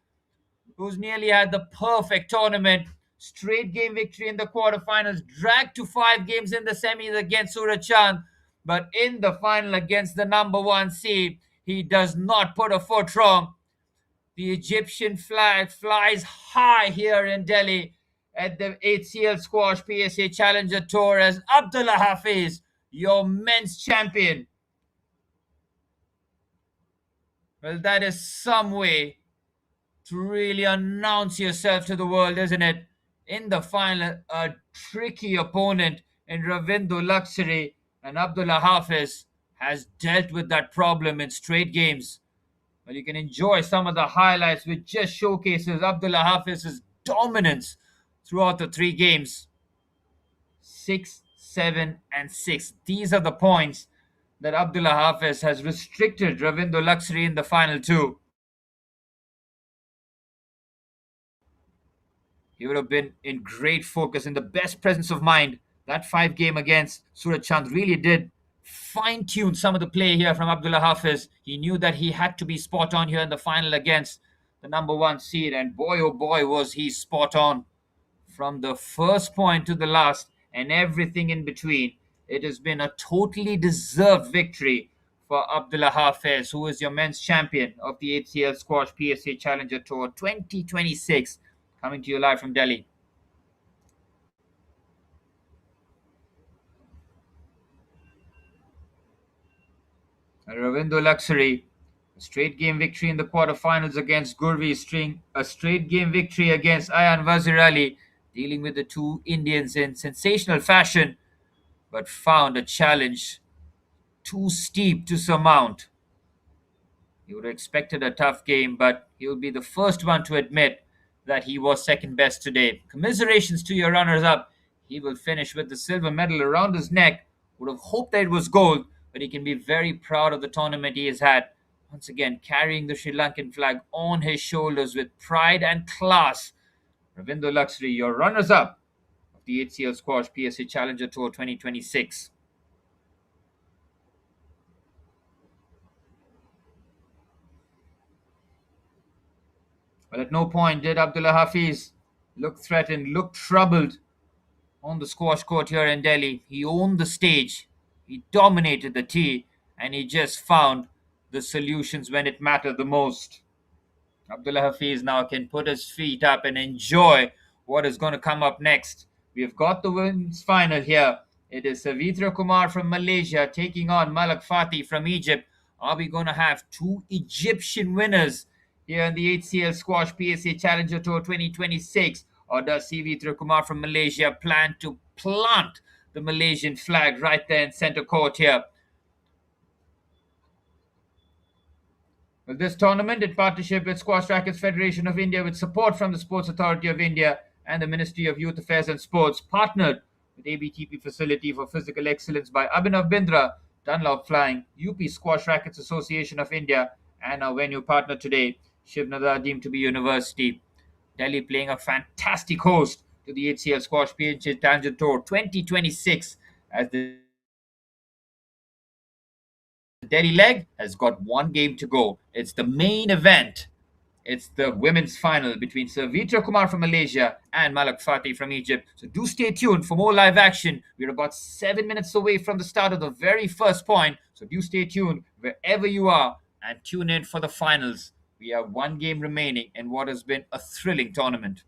who's nearly had the perfect tournament. Straight game victory in the quarterfinals, dragged to 5 games in the semis against Suraj Chand. But in the final against the number 1 seed, he does not put a foot wrong. The Egyptian flag flies high here in Delhi at the HCL Squash PSA Challenger Tour as Abdullah Hafiz, your men's champion. Well, that is some way to really announce yourself to the world, isn't it? In the final, a tricky opponent in Ravinder Luxury, and Abdullah Hafiz has dealt with that problem in straight games. Well, you can enjoy some of the highlights, which just showcases Abdullah Hafiz's dominance throughout the 3 games. 6, 7, and 6. These are the points that Abdullah Hafiz has restricted Ravinder Luxury in the final 2. He would have been in great focus, in the best presence of mind. That 5 game against Suraj Chand really did fine-tune some of the play here from Abdullah Hafiz. He knew that he had to be spot on here in the final against the number 1 seed, and boy oh boy was he spot on. From the first point to the last and everything in between, it has been a totally deserved victory for Abdullah Hafiz, who is your men's champion of the HCL Squash PSA Challenger Tour 2026, coming to you live from Delhi. Ravinder Luxury, a straight game victory in the quarterfinals against Gurvi String, a straight game victory against Ayan Wazir Ali, dealing with the 2 Indians in sensational fashion, but found a challenge too steep to surmount. He would have expected a tough game, but he will be the first one to admit that he was second best today. Commiserations to your runners-up. He will finish with the silver medal around his neck. Would have hoped that it was gold, but he can be very proud of the tournament he has had. Once again, carrying the Sri Lankan flag on his shoulders with pride and class. Ravinder Luxury, your runners-up of the HCL Squash PSA Challenger Tour 2026. But at no point did Abdullah Hafiz look threatened, look troubled on the squash court here in Delhi. He owned the stage, he dominated the tee, and he just found the solutions when it mattered the most. Abdullah Hafiz now can put his feet up and enjoy what is going to come up next. We've got the women's final here. It is Savitra Kumar from Malaysia taking on Malak Fatih from Egypt. Are we going to have two Egyptian winners here in the HCL Squash PSA Challenger Tour 2026? Or does Savitra Kumar from Malaysia plan to plant the Malaysian flag right there in center court here? Well, this tournament, in partnership with Squash Rackets Federation of India, with support from the Sports Authority of India and the Ministry of Youth Affairs and Sports, partnered with ABTP Facility for Physical Excellence by Abhinav Bindra, Dunlop Flying, UP Squash Rackets Association of India, and our venue partner today, Shiv Nadar, deemed to be University. Delhi playing a fantastic host to the HCL Squash PHA Tangent Tour 2026 as the Delhi leg has got one game to go. It's the main event. It's the women's final between Savitra Kumar from Malaysia and Malak Fatih from Egypt. So do stay tuned for more live action. We're about 7 minutes away from the start of the very first point. So do stay tuned wherever you are and tune in for the finals. We have one game remaining in what has been a thrilling tournament.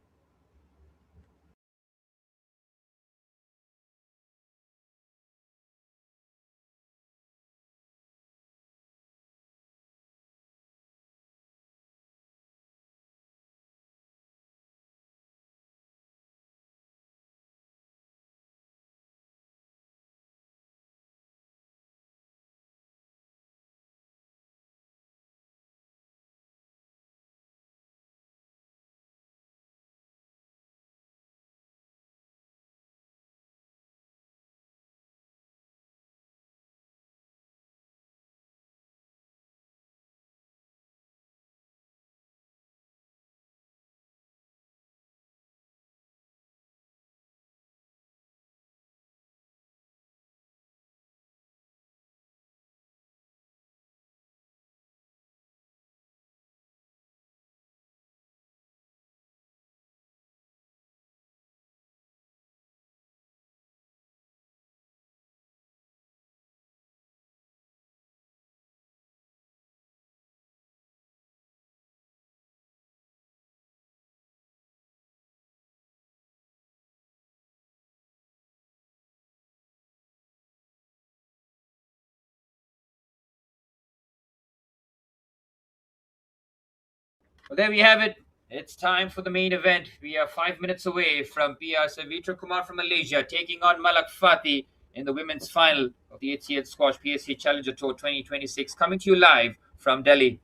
Well, there we have it. It's time for the main event. We are 5 minutes away from PR Savitra Kumar from Malaysia taking on Malak Fatih in the women's final of the HCL Squash PSA Challenger Tour 2026. Coming to you live from Delhi.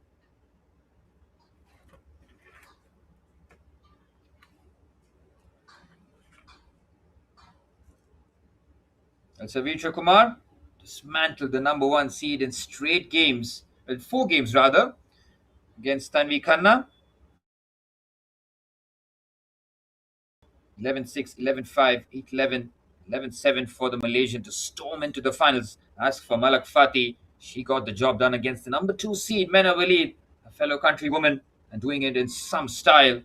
And Savitra Kumar dismantled the number one seed in straight games, well, four games rather, against Tanvi Khanna. 11-6, 11-5, 8-11, 11-7 for the Malaysian to storm into the finals. As for Malak Fatih, she got the job done against the number two seed, Mena Walid, a fellow countrywoman, and doing it in some style,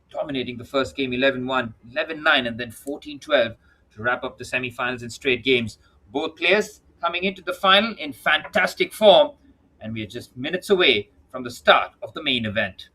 dominating the first game 11-1, 11-9, and then 14-12 to wrap up the semi-finals in straight games. Both players coming into the final in fantastic form, and we are just minutes away from the start of the main event.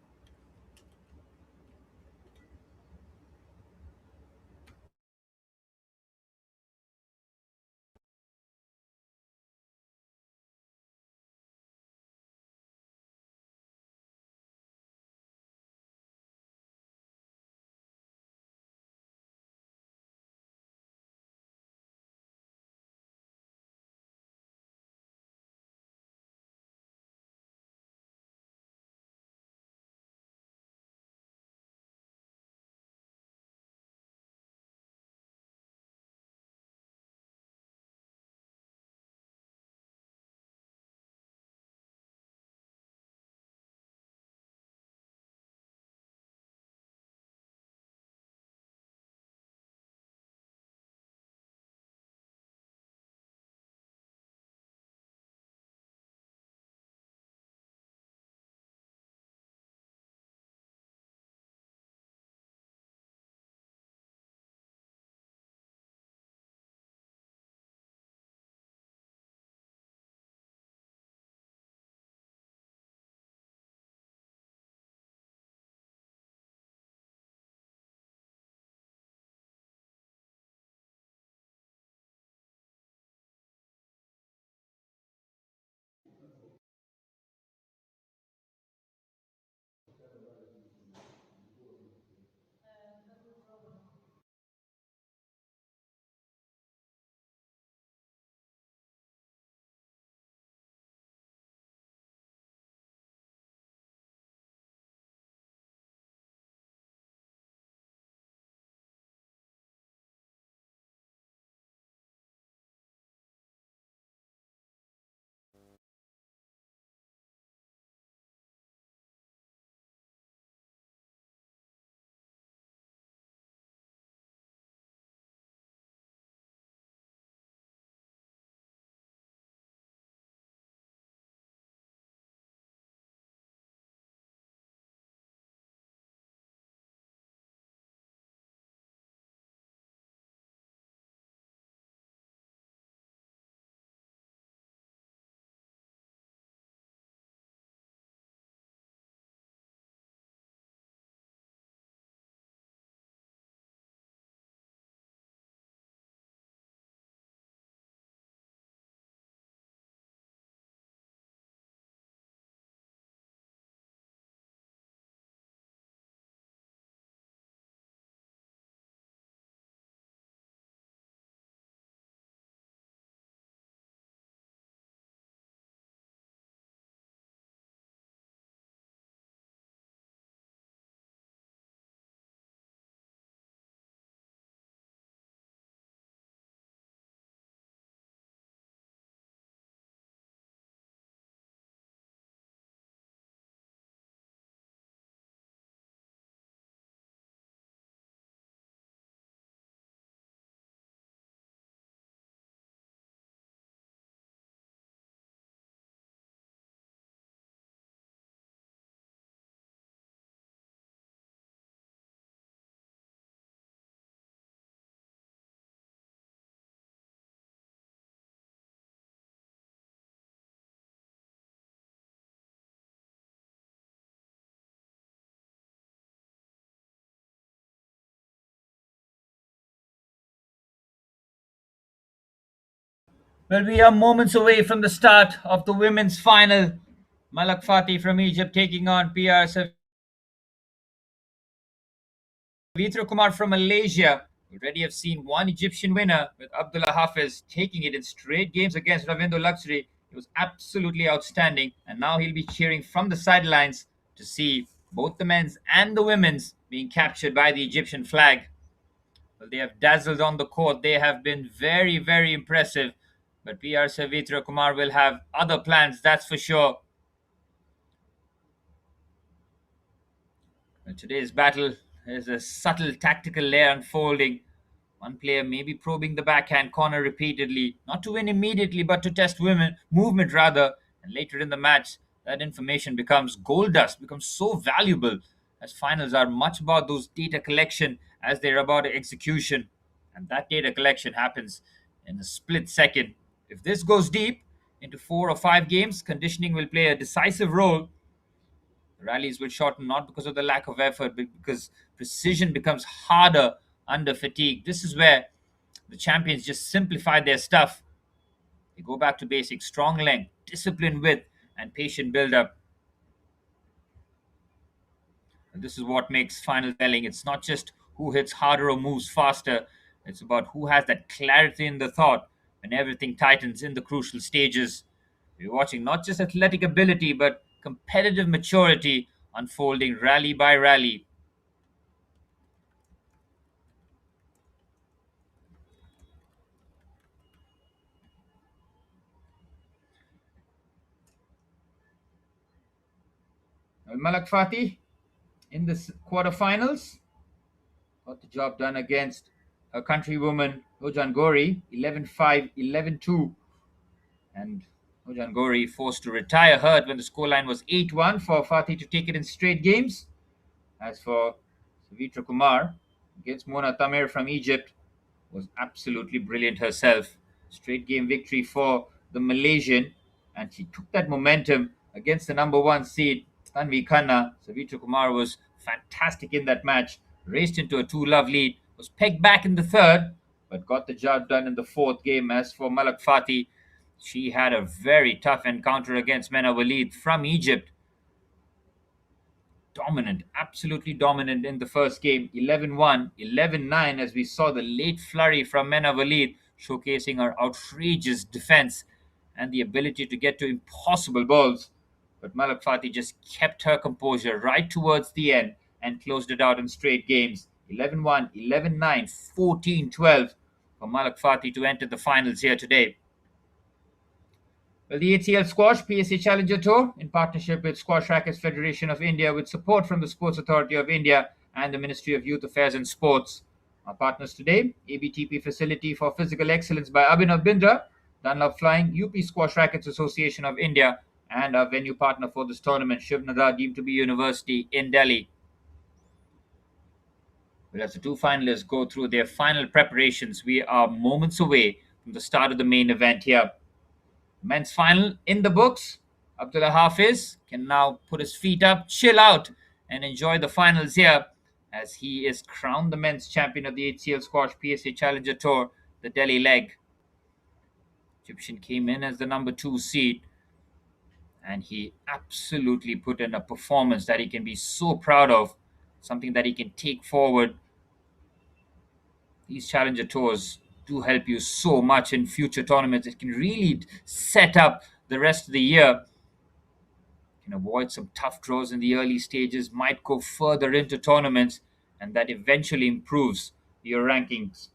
Well, we are moments away from the start of the women's final. Malak Fatih from Egypt taking on PR Savitra Kumar from Malaysia. We already have seen one Egyptian winner with Abdullah Hafiz taking it in straight games against Ravindo Luxury. It was absolutely outstanding, and now he'll be cheering from the sidelines to see both the men's and the women's being captured by the Egyptian flag. Well, they have dazzled on the court. They have been very, very impressive. But PR Savitra Kumar will have other plans, that's for sure. Well, today's battle is a subtle tactical layer unfolding. One player may be probing the backhand corner repeatedly, not to win immediately, but to test women movement rather. And later in the match, that information becomes gold dust, becomes so valuable, as finals are much about those data collection as they're about execution. And that data collection happens in a split second. If this goes deep into 4 or 5 games, conditioning will play a decisive role. Rallies will shorten not because of the lack of effort, but because precision becomes harder under fatigue. This is where the champions just simplify their stuff. They go back to basics: strong length, discipline width, and patient build up. And this is what makes final telling. It's not just who hits harder or moves faster, it's about who has that clarity in the thought when everything tightens in the crucial stages. We're watching not just athletic ability, but competitive maturity unfolding rally by rally. Malak Fatih in the quarterfinals got the job done against her countrywoman Ojan Gori 11-5, 11-2. And Ojan Gori forced to retire hurt when the scoreline was 8-1 for Fatih to take it in straight games. As for Savitra Kumar against Mona Tamer from Egypt, was absolutely brilliant herself. Straight game victory for the Malaysian, and she took that momentum against the number one seed, Tanvi Khanna. Savitra Kumar was fantastic in that match, raced into a 2-love lead, was pegged back in the third, but got the job done in the fourth game. As for Malak Fatih, she had a very tough encounter against Mena Walid from Egypt. Dominant, absolutely dominant in the first game. 11-1, 11-9, as we saw the late flurry from Mena Walid, showcasing her outrageous defense and the ability to get to impossible balls. But Malak Fatih just kept her composure right towards the end and closed it out in straight games. 11-1, 11-9, 14-12 for Malak Fatih to enter the finals here today. Well, the HCL Squash PSA Challenger Tour, in partnership with Squash Rackets Federation of India, with support from the Sports Authority of India and the Ministry of Youth Affairs and Sports. Our partners today: ABTP Facility for Physical Excellence by Abhinav Bindra, Dunlop Flying, UP Squash Rackets Association of India, and our venue partner for this tournament, Shiv Nadar, deemed to be University in Delhi. Well, as the two finalists go through their final preparations, we are moments away from the start of the main event here. Men's final in the books. Abdullah Hafiz can now put his feet up, chill out, and enjoy the finals here as he is crowned the men's champion of the HCL Squash PSA Challenger Tour, the Delhi leg. Egyptian came in as the number 2 seed, and he absolutely put in a performance that he can be so proud of, something that he can take forward. These Challenger Tours do help you so much in future tournaments. It can really set up the rest of the year. Can avoid some tough draws in the early stages, might go further into tournaments, and that eventually improves your rankings.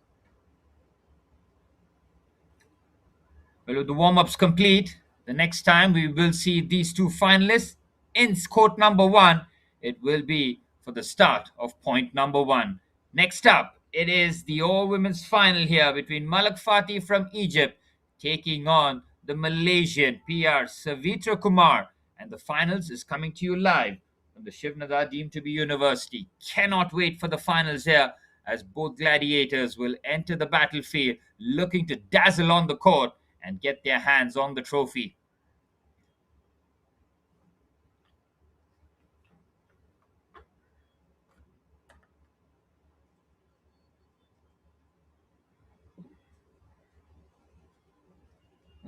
Well, with the warm ups complete, the next time we will see these two finalists in court number 1, it will be for the start of point number 1. Next up, it is the all women's final here between Malak Fatih from Egypt taking on the Malaysian PR Savitra Kumar. And the finals is coming to you live from the Shiv Nadar deemed to be University. Cannot wait for the finals here, as both gladiators will enter the battlefield looking to dazzle on the court and get their hands on the trophy.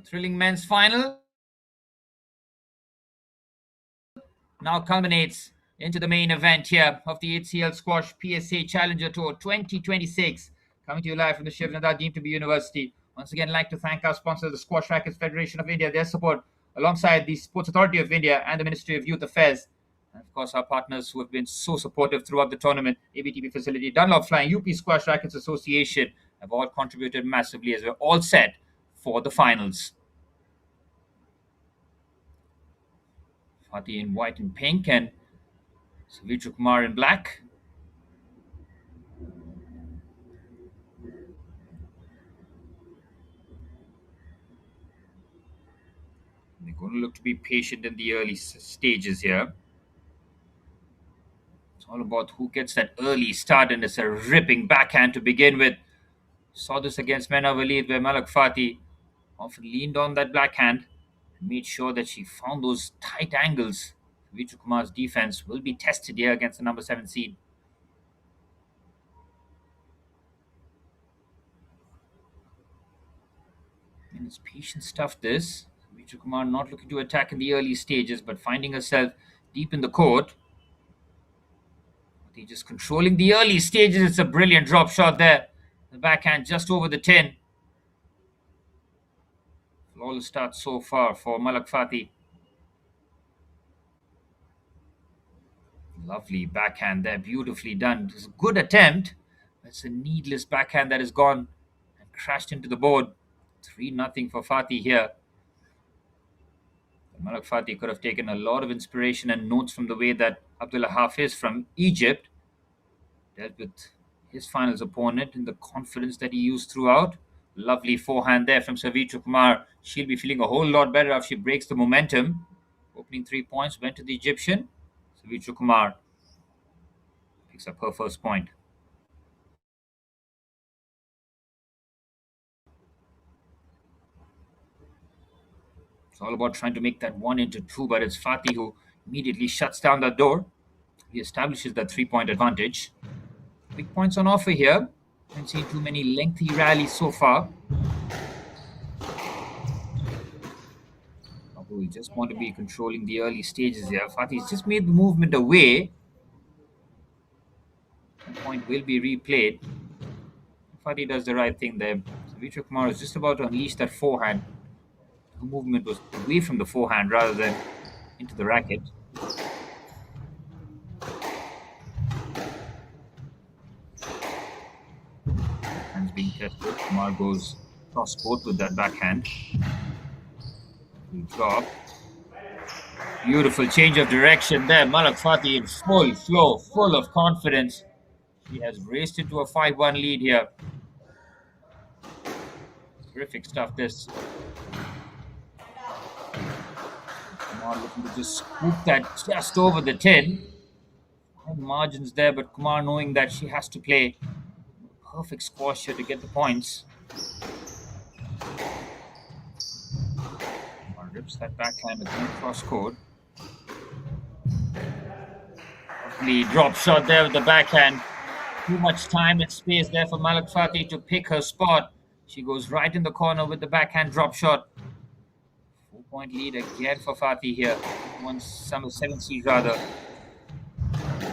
thrilling men's final now culminates into the main event here of the HCL Squash PSA Challenger Tour 2026. Coming to you live from the Shiv Nadar deemed to be University. Once again, I'd like to thank our sponsor, the Squash Rackets Federation of India, their support alongside the Sports Authority of India and the Ministry of Youth Affairs. And of course, our partners who have been so supportive throughout the tournament, ABTP Facility, Dunlop Flying, UP Squash Rackets Association, have all contributed massively as we're all set for the finals. Fatih in white and pink and Savitra Kumar in black. They're going to look to be patient in the early stages here. It's all about who gets that early start, and it's a ripping backhand to begin with. Saw this against Mena Walid, where Malak Fatih often leaned on that backhand and made sure that she found those tight angles. Savitra Kumar's defense will be tested here against the number 7 seed. And it's patient stuff, this. Savitra Kumar not looking to attack in the early stages, but finding herself deep in the court. They're just controlling the early stages. It's a brilliant drop shot there. The backhand just over the 10. Flawless start so far for Malak Fatih. Lovely backhand there, beautifully done. It's a good attempt. It's a needless backhand that has gone and crashed into the board. 3-0 for Fatih here. Malak Fatih could have taken a lot of inspiration and notes from the way that Abdullah Hafiz from Egypt dealt with his finals opponent and the confidence that he used throughout. Lovely forehand there from Savitra Kumar. She'll be feeling a whole lot better after she breaks the momentum. Opening 3 points went to the Egyptian. Savitra Kumar picks up her first point. It's all about trying to make that 1 into 2, but it's Fatih who immediately shuts down that door. He establishes that 3-point advantage. Big points on offer here. Haven't seen too many lengthy rallies so far. We just want to be controlling the early stages here. Fatih's just made the movement away. The point will be replayed. Fatih does the right thing there. Savitra Kumar is just about to unleash that forehand. The movement was away from the forehand rather than into the racket. Hands being tested. Kumar goes cross court with that backhand. Drop. Beautiful change of direction there. Malak Fatih in full flow, full of confidence. She has raced into a 5-1 lead here. Terrific stuff, this. Kumar looking to just scoop that just over the 10. High margins there, but Kumar knowing that she has to play perfect squash here to get the points. Rips that backhand again cross court. The drop shot there with the backhand. Too much time and space there for Malak Fatih to pick her spot. She goes right in the corner with the backhand drop shot. 4-point lead again for Fatih here. One summer 7 seed rather.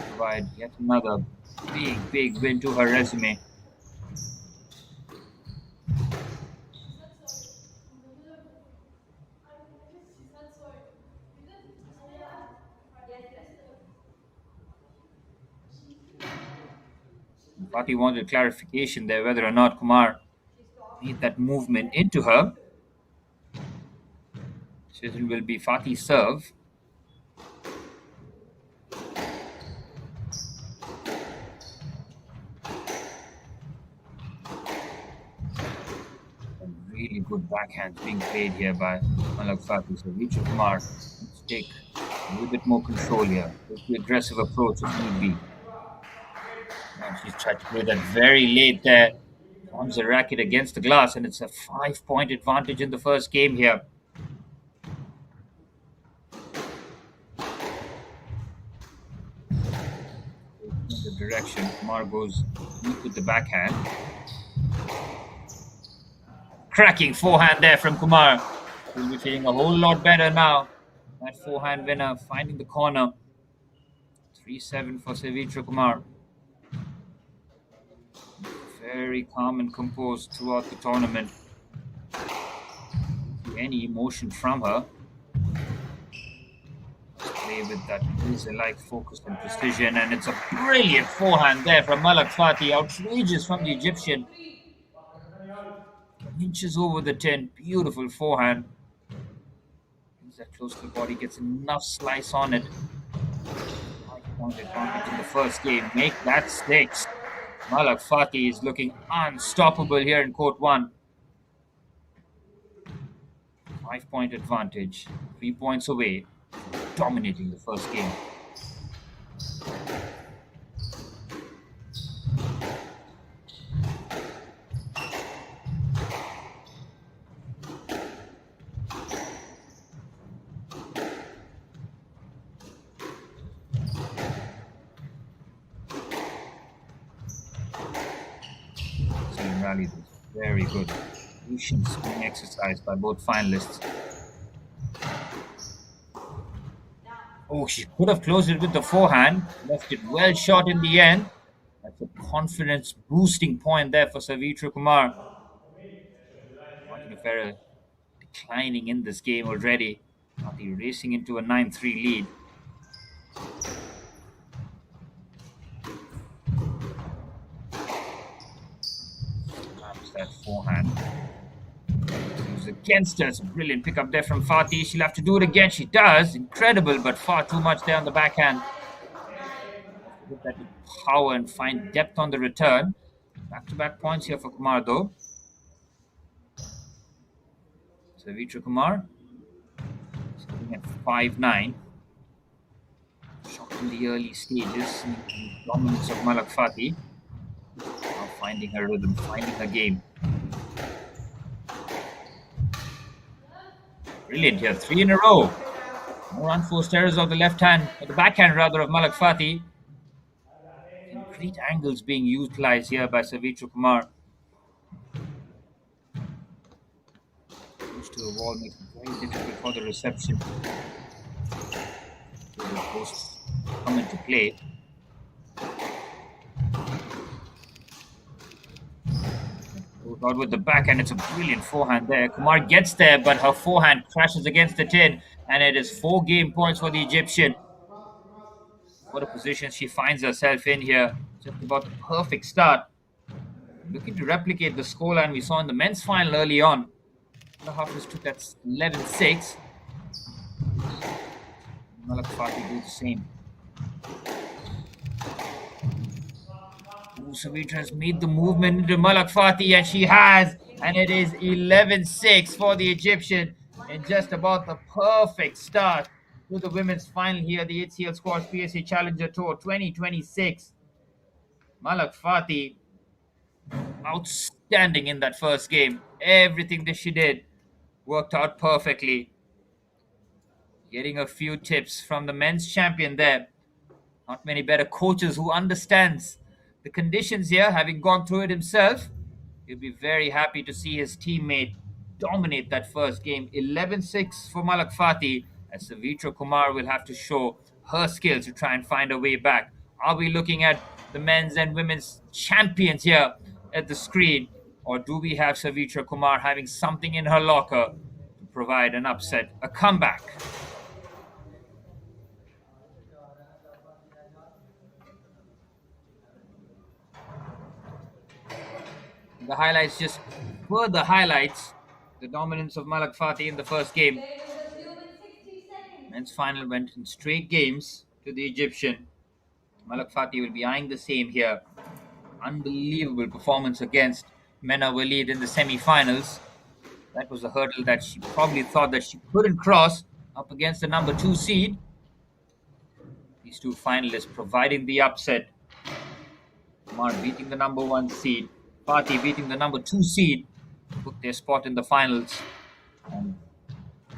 Provide yet another big win to her resume. Fatih wanted clarification there whether or not Kumar made that movement into her. So it will be Fatih's serve. A really good backhand being played here by Malak Fatih. So Savitra Kumar needs to take a little bit more control here. Take the aggressive approach if need be. And she's tried to play that very late there. Forms the racket against the glass, and it's a 5-point advantage in the first game here. In the direction, Kumar goes deep with the backhand. Cracking forehand there from Kumar. She'll be feeling a whole lot better now. That forehand winner finding the corner. 3-7 for Savitra Kumar. Very calm and composed throughout the tournament. Any emotion from her. Play with that laser-like focus and precision, and it's a brilliant forehand there from Malak Fatih. Outrageous from the Egyptian. Inches over the 10. Beautiful forehand. Brings that close to the body, gets enough slice on it. 5-point advantage in the first game. Make that 6. Malak Fatih is looking unstoppable here in court 1. 5-point advantage. 3 points away. Dominating the first game. Rally was very good. Patient swing exercise by both finalists. Oh, she could have closed it with the forehand. Left it well short in the end. That's a confidence boosting point there for Savitra Kumar. Martin Ferrer declining in this game already. Fatih racing into a 9-3 lead. That forehand. It was against her. It's a brilliant pickup there from Fatih. She'll have to do it again. She does. Incredible, but far too much there on the backhand. Get that power and find depth on the return. Back-to-back points here for Kumar, though. Savitra Kumar sitting at 5-9. Shocked in the early stages. Dominance of Malak Fatih. Now finding her rhythm, finding her game. Brilliant here, 3 in a row. More unforced errors of the left hand, or the backhand rather, of Malak Fatih. And great angles being utilized here by Savitra Kumar. Close to the wall makes it very difficult for the reception. So the posts come into play. Goes out with the backhand. It's a brilliant forehand there. Kumar gets there, but her forehand crashes against the tin, and it is 4 game points for the Egyptian. What a position she finds herself in here. Just about the perfect start. Looking to replicate the scoreline we saw in the men's final early on. The half is took that's 11-6. Malak Fatih do the same. Savitra has made the movement into Malak Fatih, and she has, and it is 11-6 for the Egyptian, and just about the perfect start to the women's final here, the HCL Squash PSA Challenger Tour 2026. Malak Fatih, outstanding in that first game. Everything that she did worked out perfectly. Getting a few tips from the men's champion there. Not many better coaches who understands the conditions here, having gone through it himself. He'll be very happy to see his teammate dominate that first game. 11-6 for Malak Fatih, as Savitra Kumar will have to show her skills to try and find a way back. Are we looking at the men's and women's champions here at the screen, or do we have Savitra Kumar having something in her locker to provide an upset, a comeback? The highlights just further highlights the dominance of Malak Fatih in the first game. Men's final went in straight games to the Egyptian. Malak Fatih will be eyeing the same here. Unbelievable performance against Mena Walid in the semi-finals. That was a hurdle that she probably thought that she couldn't cross, up against the number 2 seed. These two finalists providing the upset. Kumar beating the number 1 seed. Fatih beating the number 2 seed, took their spot in the finals. And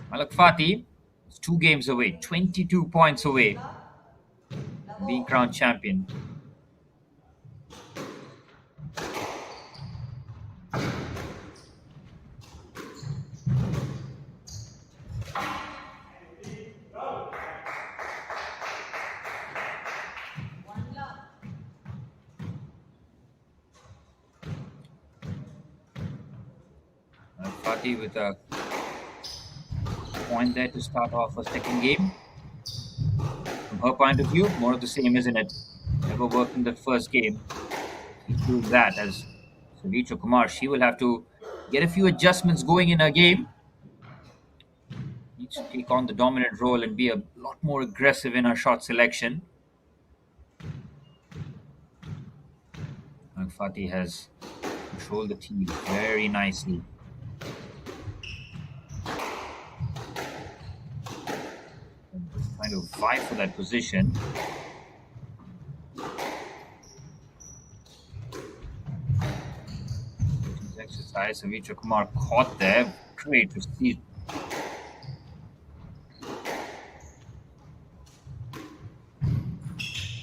Malak Fatih is 2 games away, 22 points away from being crowned champion. Fatih with a point there to start off a second game. From her point of view, more of the same, isn't it? Never worked in the first game. She's doing that as Savitra Kumar. She will have to get a few adjustments going in her game. Needs to take on the dominant role and be a lot more aggressive in her shot selection. And Fatih has controlled the tee very nicely. And just trying to vie for that position. Exercise. Savitra Kumar caught there. Great to see.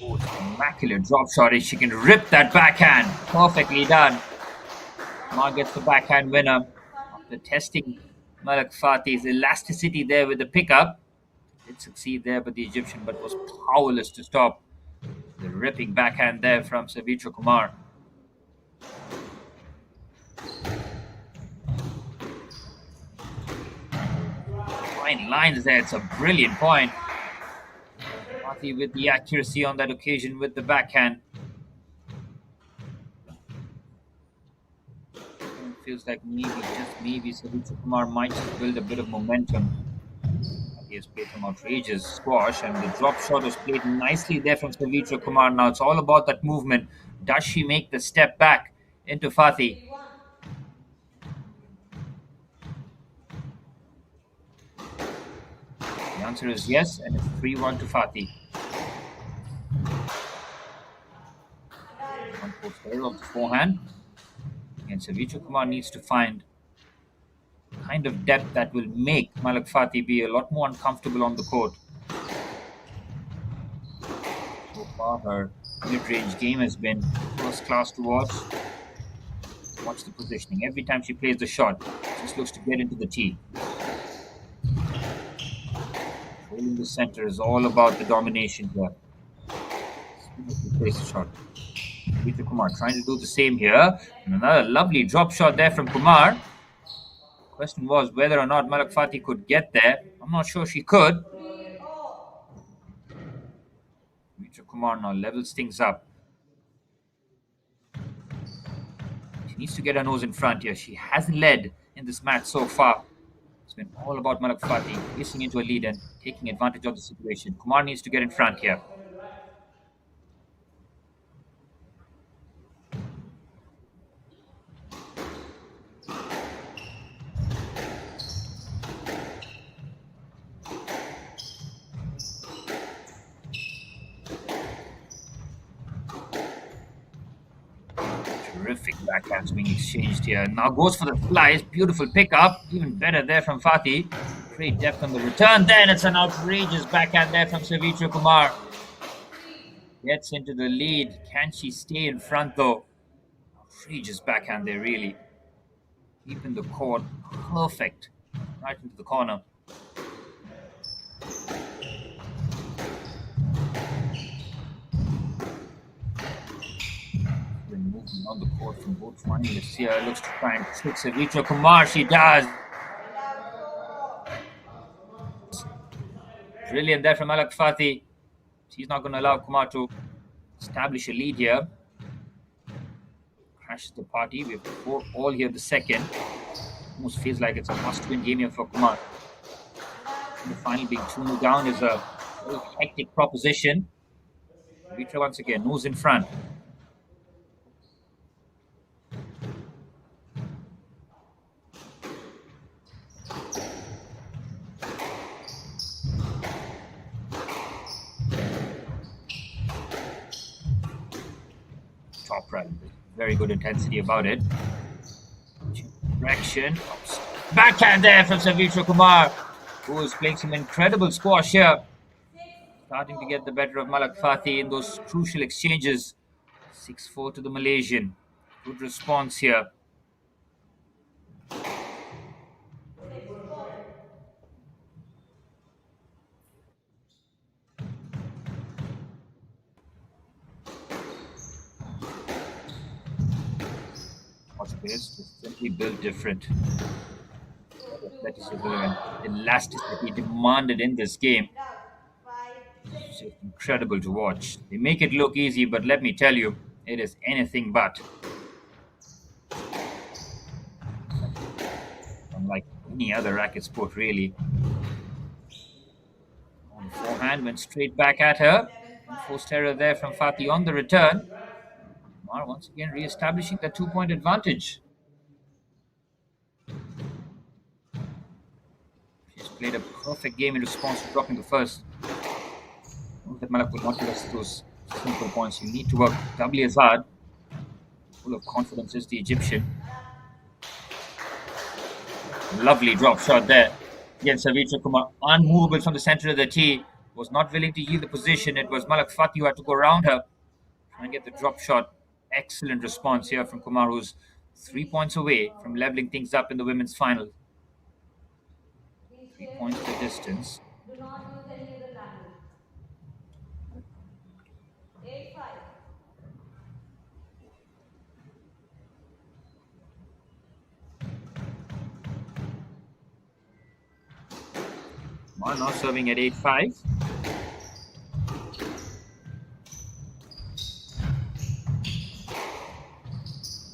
Oh, it's an immaculate drop shot. She can rip that backhand. Perfectly done. Kumar gets the backhand winner after testing Malak Fatih's elasticity there with the pickup. Did succeed there, but the Egyptian was powerless to stop the ripping backhand there from Savitra Kumar. Fine lines there. It's a brilliant point. Fatih with the accuracy on that occasion with the backhand. It feels like maybe, just maybe, Savitra Kumar might just build a bit of momentum. He has played some outrageous squash, and the drop shot was played nicely there from Savitra Kumar. Now it's all about that movement. Does she make the step back into Fatih? The answer is yes, and it's 3-1 to Fatih. One post error of the forehand. And Savitra Kumar needs to find the kind of depth that will make Malak Fatih be a lot more uncomfortable on the court. So far, her mid-range game has been first class to watch. Watch the positioning. Every time she plays the shot, she just looks to get into the tee. Controlling the center is all about the domination here. Plays the shot. Savitra Kumar trying to do the same here. And another lovely drop shot there from Kumar. Question was whether or not Malak Fatih could get there. I'm not sure she could. Savitra Kumar now levels things up. She needs to get her nose in front here. She hasn't led in this match so far. It's been all about Malak Fatih racing into a lead and taking advantage of the situation. Kumar needs to get in front here. Terrific backhands being exchanged here. Now goes for the slice. Beautiful pickup. Even better there from Fatih. Great depth on the return. Then it's an outrageous backhand there from Savitra Kumar. Gets into the lead. Can she stay in front though? Outrageous backhand there, really. Deep in the court. Perfect. Right into the corner. Moving on the court from both finalists here. Looks to try and trick Savitra Kumar. She does. Brilliant there from Malak Fatih. She's not going to allow Kumar to establish a lead here. Crashes the party. We have 4 all here the second. Almost feels like it's a must-win game here for Kumar. The final being 2-0 down is a very hectic proposition. Savitra once again moves in front. Top right. Very good intensity about it. Direction. Backhand there from Savitra Kumar, who is playing some incredible squash here. Starting to get the better of Malak Fatih in those crucial exchanges. 6-4 to the Malaysian. Good response here. Watch this. It's simply built different. athleticism and elasticity demanded in this game. It's just incredible to watch. They make it look easy, but let me tell you, it is anything but. Unlike any other racket sport, really. On the forehand, went straight back at her. Forced error there from Fatih on the return. Kumar once again re-establishing the 2-point advantage. She's played a perfect game in response to dropping the first. That Malak would not give us those simple points. You need to work doubly as hard. Full of confidence is the Egyptian. Lovely drop shot there. Again, Savitra Kumar, unmovable from the center of the tee, was not willing to yield the position. It was Malak Fatih who had to go around her and get the drop shot. Excellent response here from Kumar, who's 3 points away from leveling things up in the women's final. 3 points the distance. Do not use any other language. 8-5. Kumar now serving at 8-5.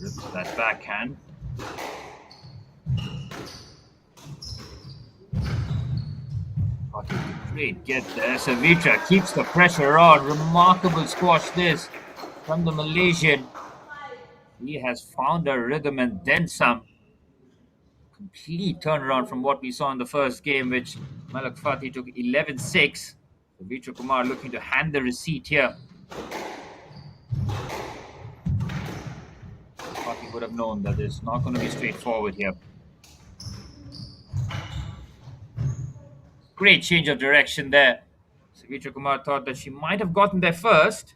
Rips that backhand. Great get there. Savitra keeps the pressure on. Remarkable squash this from the Malaysian. He has found a rhythm and then some. Complete turnaround from what we saw in the first game, which Malak Fatih took 11-6. Savitra Kumar looking to hand the receipt here. Fatih would have known that it's not going to be straightforward here. Great change of direction there. Savitra Kumar thought that she might have gotten there first.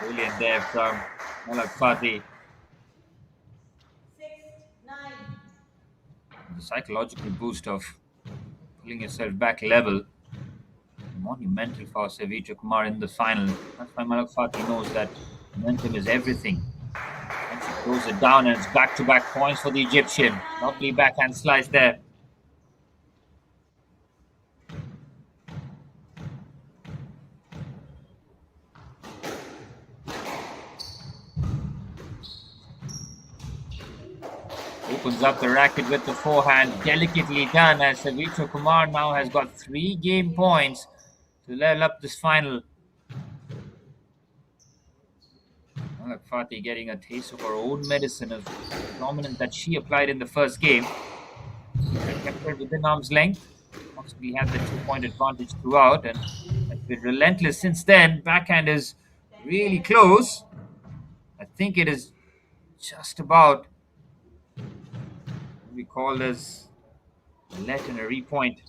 Brilliant there from Malak Fatih. 6-9. The psychological boost of pulling yourself back level. Monumental for Savitra Kumar in the final. That's why Malak Fatih knows that momentum is everything. And she throws it down, and it's back-to-back points for the Egyptian. Lovely backhand slice there. Opens up the racket with the forehand. Delicately done, as Savitra Kumar now has got 3 game points to level up this final. Malak Fatih getting a taste of her own medicine, as dominant that she applied in the first game. Kept her within arm's length. Possibly had the 2-point advantage throughout, and has been relentless since then. Backhand is really close. I think it is just about what we call as a let and a repoint.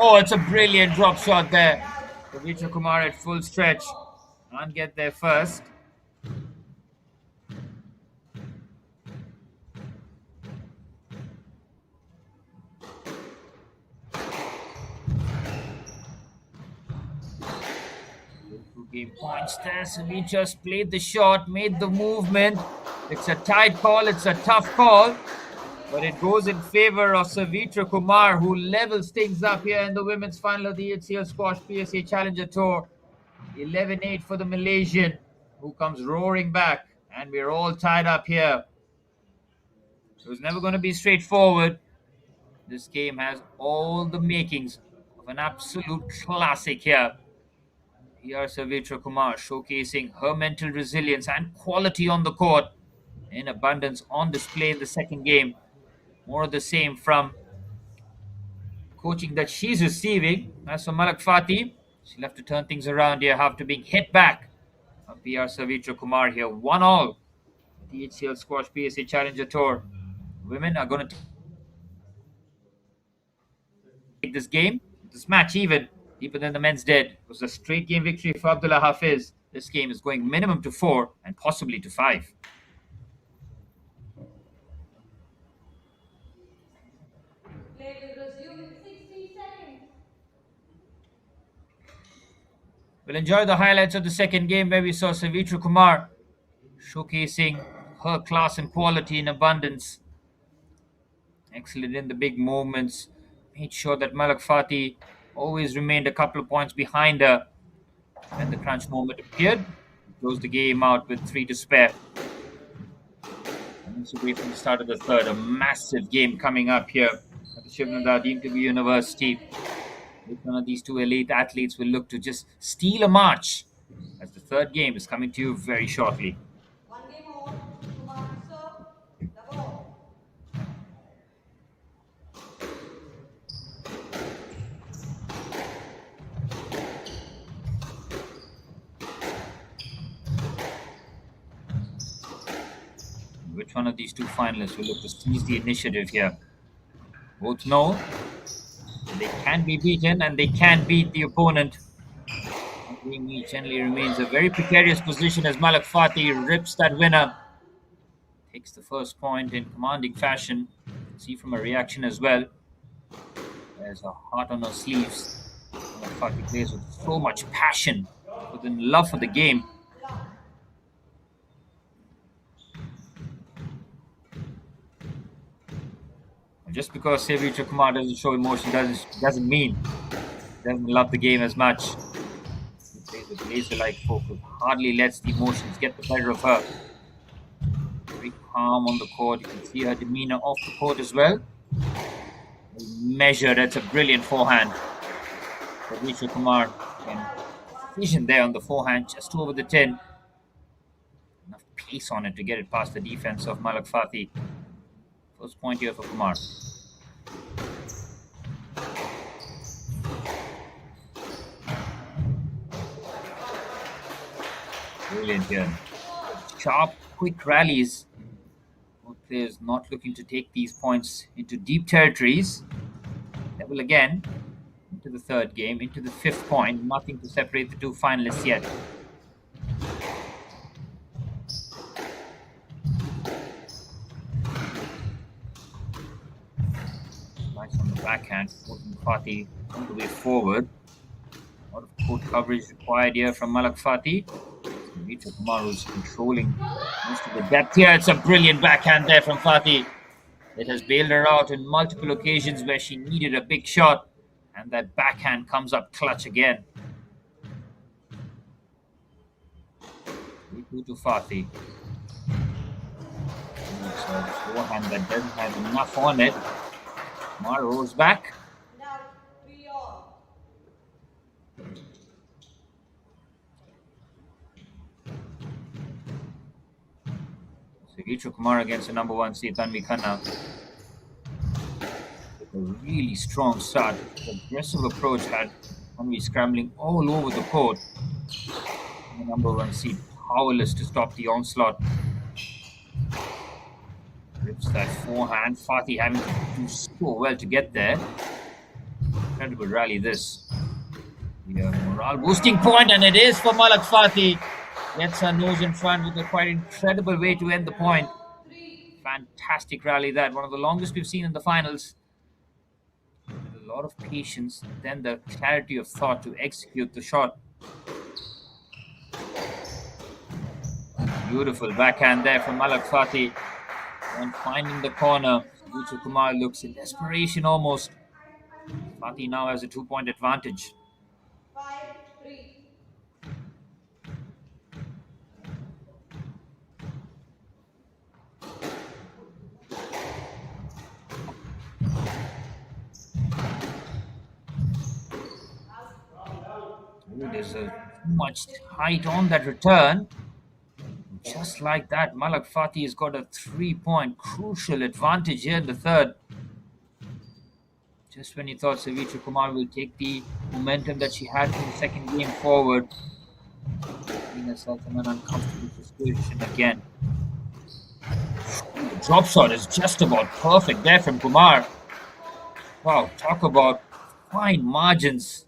Oh, it's a brilliant drop shot there. Savitra Kumar at full stretch. Can't get there first. Game points there. Savitra just played the shot, made the movement. It's a tight call, it's a tough call, but it goes in favor of Savitra Kumar, who levels things up here in the women's final of the HCL Squash PSA Challenger Tour. 11-8 for the Malaysian, who comes roaring back, and we're all tied up here. It was never going to be straightforward. This game has all the makings of an absolute classic here. Here, Savitra Kumar showcasing her mental resilience and quality on the court in abundance on display in the second game. More of the same from coaching that she's receiving. As for Malak Fatih, she'll have to turn things around here after being hit back from PR Savitra Kumar here. 1-all. The HCL Squash PSA Challenger Tour. Women are going to take this game, this match even, deeper than the men's did. It was a straight game victory for Abdullah Hafiz. This game is going minimum to 4 and possibly to 5. We'll enjoy the highlights of the second game where we saw Savitra Kumar showcasing her class and quality in abundance. Excellent in the big moments. Made sure that Malak Fatih always remained a couple of points behind her. When the crunch moment appeared, closed the game out with 3 to spare. Minutes away from the start of the third, a massive game coming up here at the Shiv Nadar deemed to be University. Which one of these two elite athletes will look to just steal a march, as the third game is coming to you very shortly. One game more. Kumar, serve. Double. Which one of these two finalists will look to seize the initiative here? Both know they can be beaten and they can beat the opponent. He generally remains a very precarious position as Malak Fatih rips that winner. Takes the first point in commanding fashion. See from her reaction as well. There's a heart on her sleeves. Malak Fatih plays with so much passion, with a love for the game. Just because Savitra Kumar doesn't show emotion doesn't mean he doesn't love the game as much. He plays with laser-like focus, hardly lets the emotions get the better of her. Very calm on the court. You can see her demeanor off the court as well. Measured. That's a brilliant forehand. Savitra Kumar can precision there on the forehand, just over the 10. Enough pace on it to get it past the defense of Malak Fatih. First point here for Kumar. Brilliant here. Sharp, quick rallies. Both players not looking to take these points into deep territories. Level again. Into the third game, into the fifth point. Nothing to separate the two finalists yet. Nice on the backhand, supporting Fatih all the way forward. A lot of court coverage required here from Malak Fatih. Savitra Kumar who's controlling most of the depth here. It's a brilliant backhand there from Fatih. It has bailed her out on multiple occasions where she needed a big shot. And that backhand comes up clutch again. 3-2 to Fatih. It's a forehand that doesn't have enough on it. Kumar rolls back. Now, 3-all. Savitra Kumar against the number 1 seed Tanvi Khanna. A really strong start. The aggressive approach had Tanvi scrambling all over the court. The number 1 seed powerless to stop the onslaught. Rips that forehand. Fatih having to do so well to get there. Incredible rally this. The morale boosting point, and it is for Malak Fatih. Gets her nose in front with a quite incredible way to end the point. Fantastic rally that. One of the longest we've seen in the finals. With a lot of patience, then the clarity of thought to execute the shot. Beautiful backhand there from Malak Fatih. And finding the corner, Savitra Kumar looks in desperation almost. Fatih now has a 2-point advantage. 5-3. There's too much height on that return. Just like that, Malak Fatih has got a 3-point crucial advantage here in the third. Just when you thought Savitra Kumar will take the momentum that she had from the second game forward, putting herself in an uncomfortable situation again. The drop shot is just about perfect there from Kumar. Wow, talk about fine margins.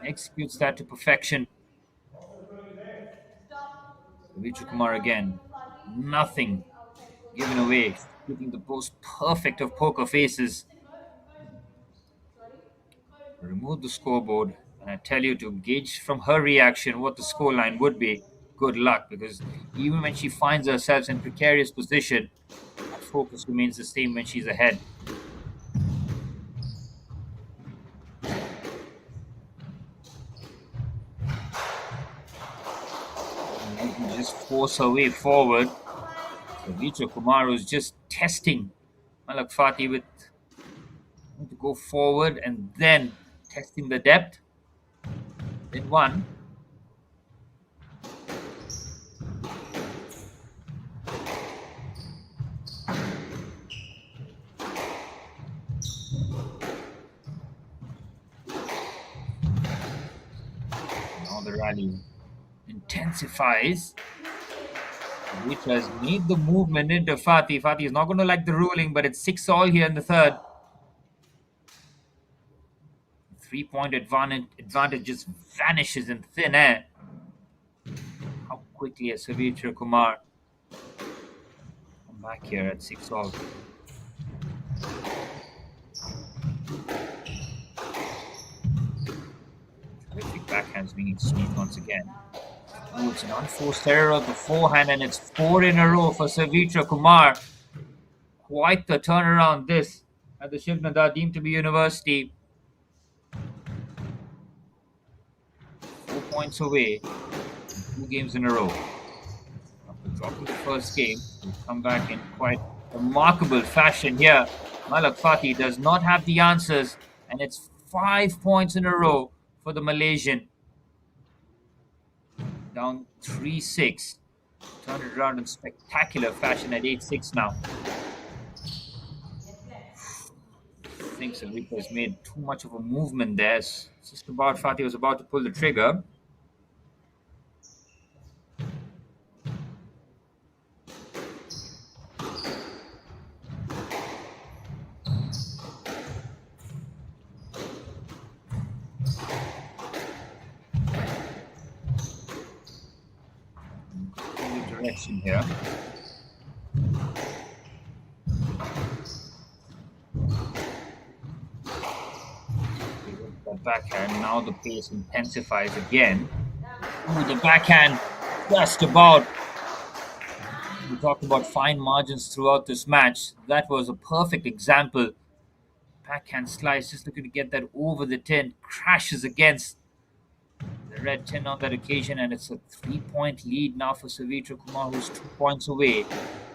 Executes that to perfection. Savitra Kumar again. Nothing given away. Shooting the most perfect of poker faces. Remove the scoreboard And I tell you, to gauge from her reaction what the scoreline would be, good luck, because even when she finds herself in precarious position, her focus remains the same when she's ahead. And let me just force her way forward. So Vitra Kumar was just testing Malak Fati with to go forward and then testing the depth. Then one. Now the rally intensifies, which has made the movement into Fati. Fati is not going to like the ruling, but it's 6-all here in the third. 3-point advantage just vanishes in thin air. How quickly has Savitra Kumar come back here at 6-all? Terrific backhand swinging sweep once again. Oh, it's an unforced error of the forehand, and it's 4 in a row for Savitra Kumar. Quite the turnaround this at the Shiv Nadar deemed to be university. 4 points away, 2 games in a row. After dropping the first game, we'll come back in quite remarkable fashion here. Malak Fati does not have the answers, and it's 5 points in a row for the Malaysian. Down 3-6. Turned it around in spectacular fashion at 8-6 now. I think Savitra has made too much of a movement there. It's just about Fati was about to pull the trigger. Direction here. The backhand, now the pace intensifies again. Ooh, the backhand just about. We talked about fine margins throughout this match. That was a perfect example. Backhand slice, just looking to get that over the tin, crashes against the red tin on that occasion, and it's a 3-point lead now for Savitra Kumar, who's 2 points away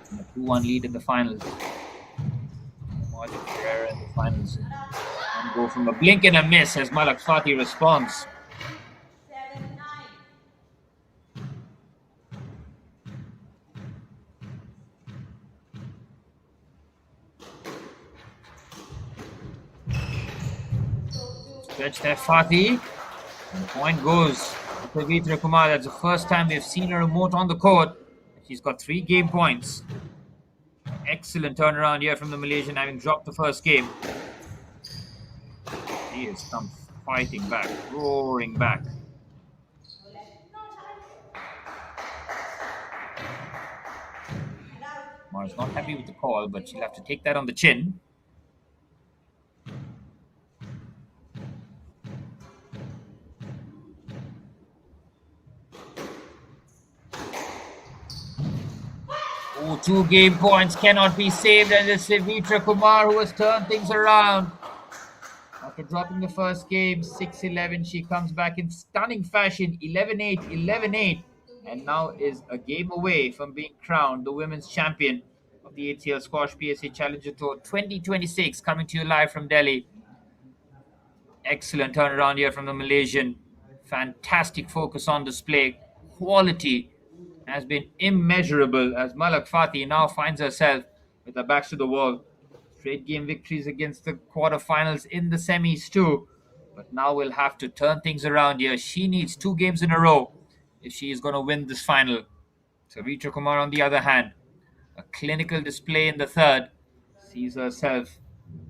from a 2-1 lead in the finals. Margin for error in the finals. And go from a blink and a miss as Malak Fati responds. 7-9. Stretch there, Fati. And the point goes to Savitra Kumar. That's the first time we've seen her remote on the court. She's got 3 game points. Excellent turnaround here from the Malaysian, having dropped the first game. He has come fighting back, roaring back. Mars not happy with the call, but she'll have to take that on the chin. Oh, 2 game points cannot be saved, and it's Savitra Kumar who has turned things around. After dropping the first game, 6-11, she comes back in stunning fashion, 11-8, 11-8, and now is a game away from being crowned the women's champion of the HCL Squash PSA Challenger Tour 2026, coming to you live from Delhi. Excellent turnaround here from the Malaysian. Fantastic focus on display. Quality has been immeasurable as Malak Fati now finds herself with her backs to the wall. Straight game victories against the quarterfinals in the semis too. But now we'll have to turn things around here. She needs 2 games in a row if she is going to win this final. Savitra Kumar, on the other hand, a clinical display in the third, sees herself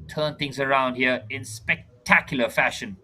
turn things around here in spectacular fashion.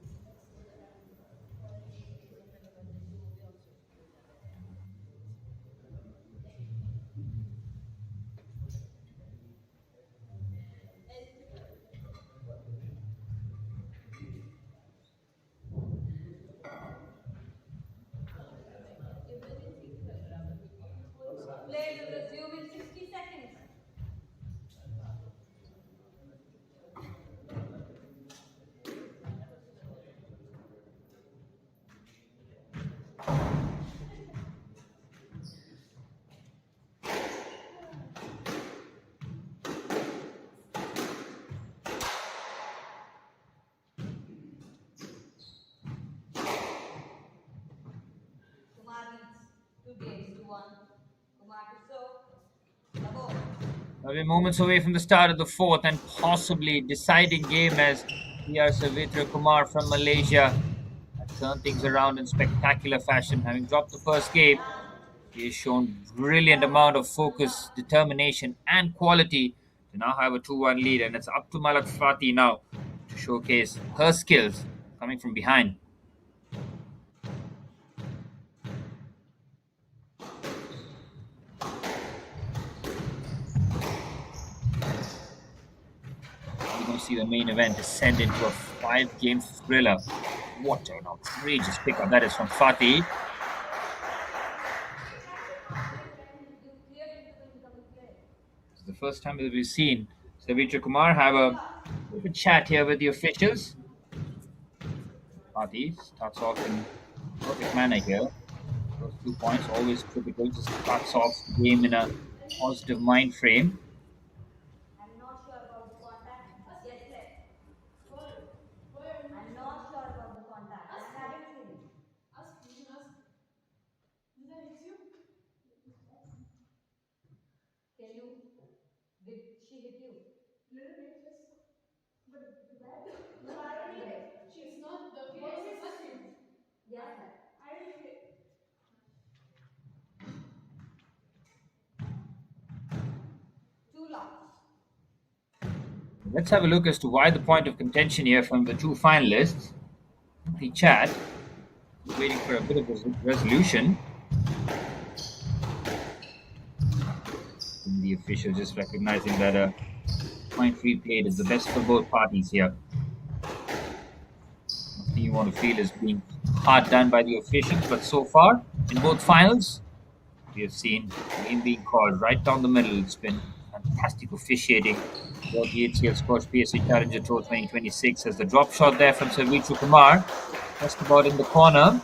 2-1. Kumar to serve. Double. We're moments away from the start of the fourth and possibly deciding game as PR Savitra Kumar from Malaysia has turned things around in spectacular fashion. Having dropped the first game, she has shown brilliant amount of focus, determination, and quality to now have a 2-1 lead, and it's up to Malak Fatih now to showcase her skills coming from behind. We're going to see the main event descend into a 5-game thriller. What an outrageous pickup that is from Fatih. It's the first time that we've seen Savitra Kumar have a bit of a chat here with the officials. Fatih starts off in perfect manner here. Those 2 points always critical. Just starts off the game in a positive mind frame. I'm not sure about the contact. Yes, sir. I'm not sure about the contact. I haven't seen it. Can you? Did she hit you? Little bit, yes. But the bad. She's not the first. Yes, sir. I didn't hit. Too long. Let's have a look as to why the point of contention here from the 2 finalists. The chat is waiting for a bit of a resolution. And the official just recognizing that a point replayed is the best for both parties here. Nothing you want to feel is being hard done by the officials, but so far in both finals, we have seen the game being called right down the middle. It's been fantastic officiating for the HCL Squash PSA Challenger Tour 2026 as the drop shot there from Savitra Kumar just about in the corner.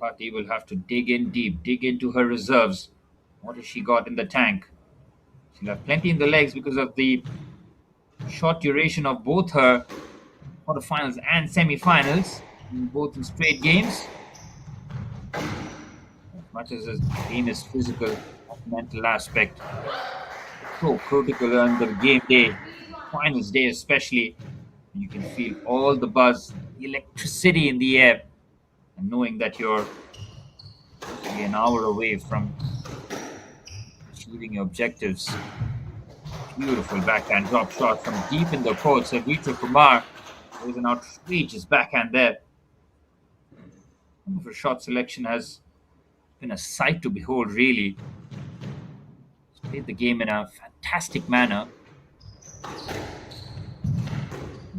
Fatih will have to dig in deep, dig into her reserves. What has she got in the tank? She'll have plenty in the legs because of the short duration of both her quarterfinals and semi-finals, both in straight games. As much as this game is physical, mental aspect so critical on the game day, finals day especially. You can feel all the buzz, the electricity in the air, and knowing that you're only an hour away from achieving your objectives. Beautiful backhand drop shot from deep in the court. Savitra Kumar with an outrageous backhand there. Her shot selection has been a sight to behold, really. She's played the game in a fantastic manner.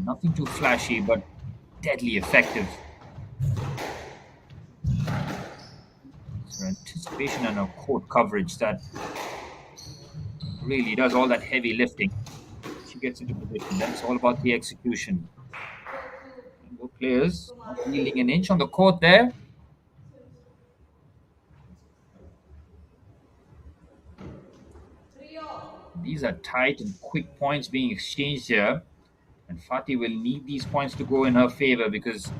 Nothing too flashy, but deadly effective. It's her anticipation and her court coverage that really does all that heavy lifting. She gets into position. Then it's all about the execution. And both players not yielding an inch on the court there. These are tight and quick points being exchanged here. And Fatih will need these points to go in her favor because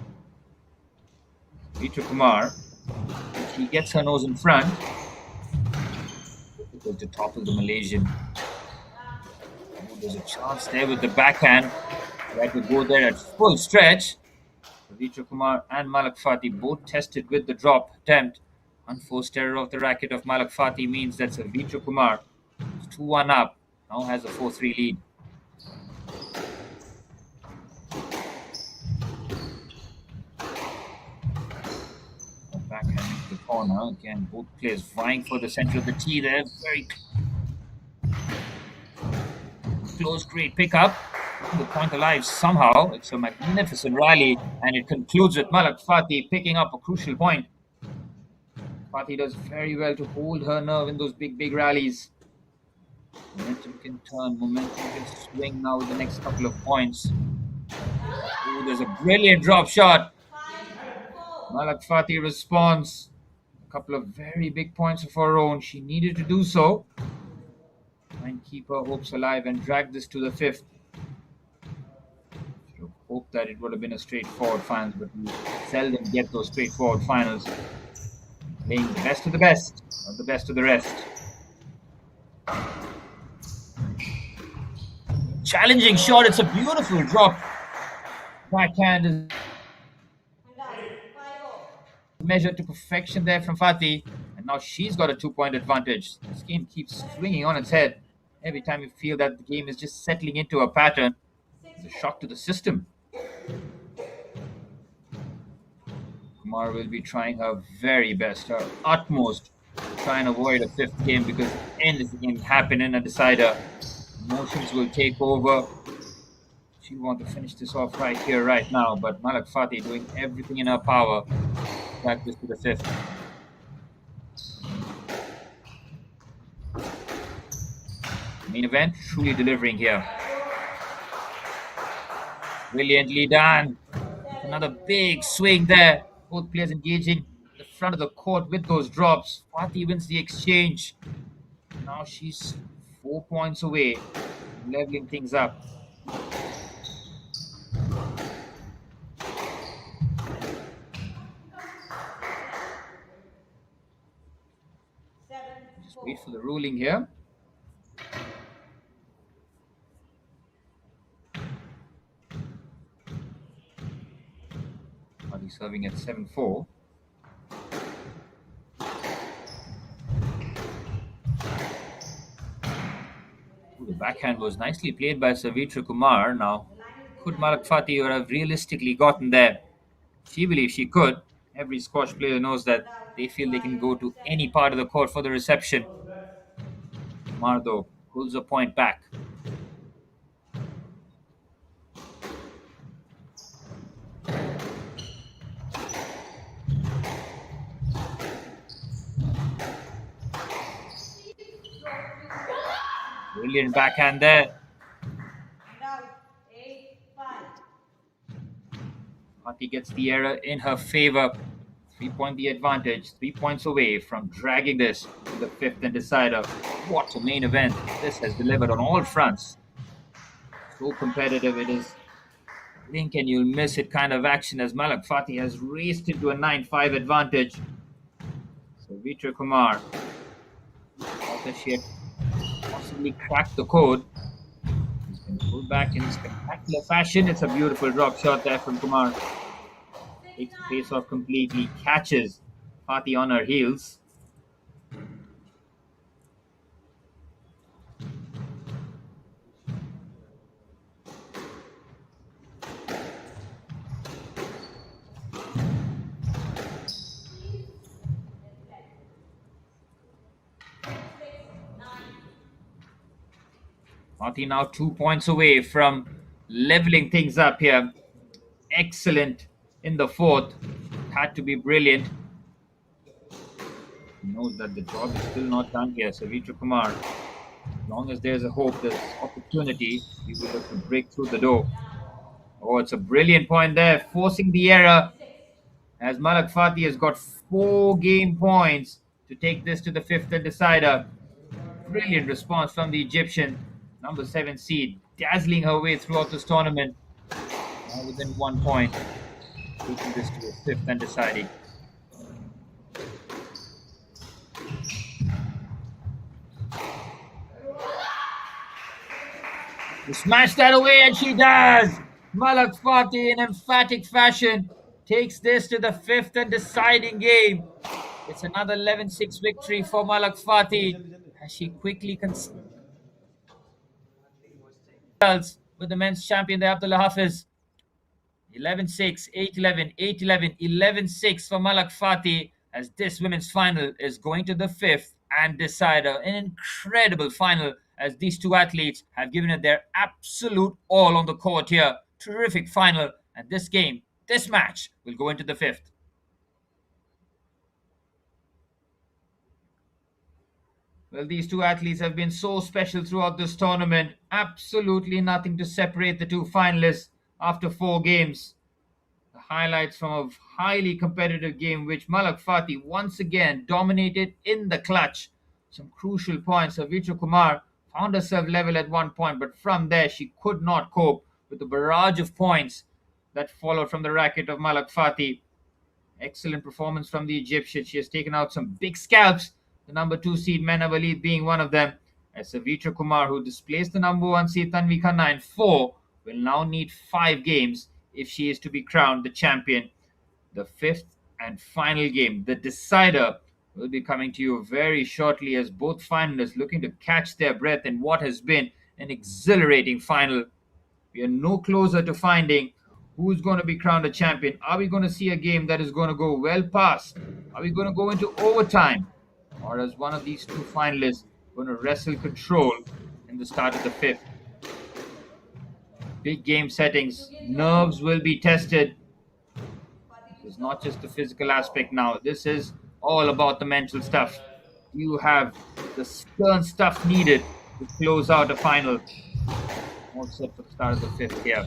Savitra Kumar, if she gets her nose in front, difficult to topple the Malaysian. Oh, there's a chance there with the backhand. That would go there at full stretch. Savitra Kumar and Malak Fatih both tested with the drop attempt. Unforced error of the racket of Malak Fatih means that Savitra Kumar is 2-1 up, now has a 4-3 lead. Backhand into the corner. Again, both players vying for the center of the tee there. Very close, great pickup. The point alive somehow. It's a magnificent rally, and it concludes with Malak Fatih picking up a crucial point. Fatih does very well to hold her nerve in those big rallies. Momentum can turn, momentum can swing now with the next couple of points. Ooh, there's a brilliant drop shot. Malak Fatih responds. A couple of very big points of her own. She needed to do so. Try and keep her hopes alive and drag this to the fifth. She, of hope that it would have been a straightforward final, but we seldom get those straightforward finals. Playing the best of the best, not the best of the rest. Challenging shot. It's a beautiful drop. Backhand is measured to perfection there from Fatih. And now she's got a 2-point advantage. This game keeps swinging on its head. Every time you feel that the game is just settling into a pattern, it's a shock to the system. Kumar will be trying her very best, her utmost, to try and avoid a fifth game, because the end is the game happen in a decider. Emotions will take over. She wants to finish this off right here, right now, but Malak Fatih doing everything in her power to back this to the fifth. Main event truly delivering here. Brilliantly done. Another big swing there. Both players engaging the front of the court with those drops. Fatih wins the exchange. Now she's 4 points away, leveling things up. Just wait for the ruling here. Fatih serving at 7-4. The backhand was nicely played by Savitra Kumar. Now, could Malak Fatih have realistically gotten there? She believes she could. Every squash player knows that they feel they can go to any part of the court for the reception. Kumar, though, pulls a point back. Brilliant backhand there. Fatih gets the error in her favor. 3-point the advantage. 3 points away from dragging this to the fifth and decider. What a main event. This has delivered on all fronts. So competitive it is. Blink and you'll miss it kind of action as Malak Fatih has raced into a 9-5 advantage. So Vitra Kumar, after she had possibly cracked the code, he's been pulled back in spectacular fashion. It's a beautiful drop shot there from Kumar. Takes the pace off completely, catches Fatih on her heels. Fatih now 2 points away from leveling things up here. Excellent in the fourth. Had to be brilliant. He knows that the job is still not done here. So Vitra Kumar, as long as there's a hope, there's opportunity, he will have to break through the door. Oh, it's a brilliant point there, forcing the error, as Malak Fatih has got 4 game points to take this to the fifth and decider. Brilliant response from the Egyptian, number 7 seed, dazzling her way throughout this tournament. Now within 1 point, taking this to a fifth and deciding. To smash that away, and she does! Malak Fatih, in emphatic fashion, takes this to the fifth and deciding game. It's another 11-6 victory for Malak Fatih as she quickly with the men's champion, the Abdullah Hafiz. 11-6, 8-11, 8-11, 11-6 for Malak Fatih as this women's final is going to the fifth and decider. An incredible final as these two athletes have given it their absolute all on the court here. Terrific final, and this game, this match will go into the fifth. Well, these two athletes have been so special throughout this tournament. Absolutely nothing to separate the two finalists after 4 games. The highlights from a highly competitive game which Malak Fatih once again dominated in the clutch. Some crucial points. Savitra Kumar found herself level at 1 point, but from there she could not cope with the barrage of points that followed from the racket of Malak Fatih. Excellent performance from the Egyptian. She has taken out some big scalps, the number 2 seed Mena Walid being one of them. As Savitra Kumar, who displaced the number 1 seed Tanvi Khanna in 4, will now need 5 games if she is to be crowned the champion. The fifth and final game, the decider, will be coming to you very shortly as both finalists looking to catch their breath in what has been an exhilarating final. We are no closer to finding who's going to be crowned a champion. Are we going to see a game that is going to go well past? Are we going to go into overtime? Or is one of these two finalists going to wrestle control in the start of the fifth? Big game settings. Nerves will be tested. It's not just the physical aspect now. This is all about the mental stuff. You have the stern stuff needed to close out a final. All set for the start of the fifth here.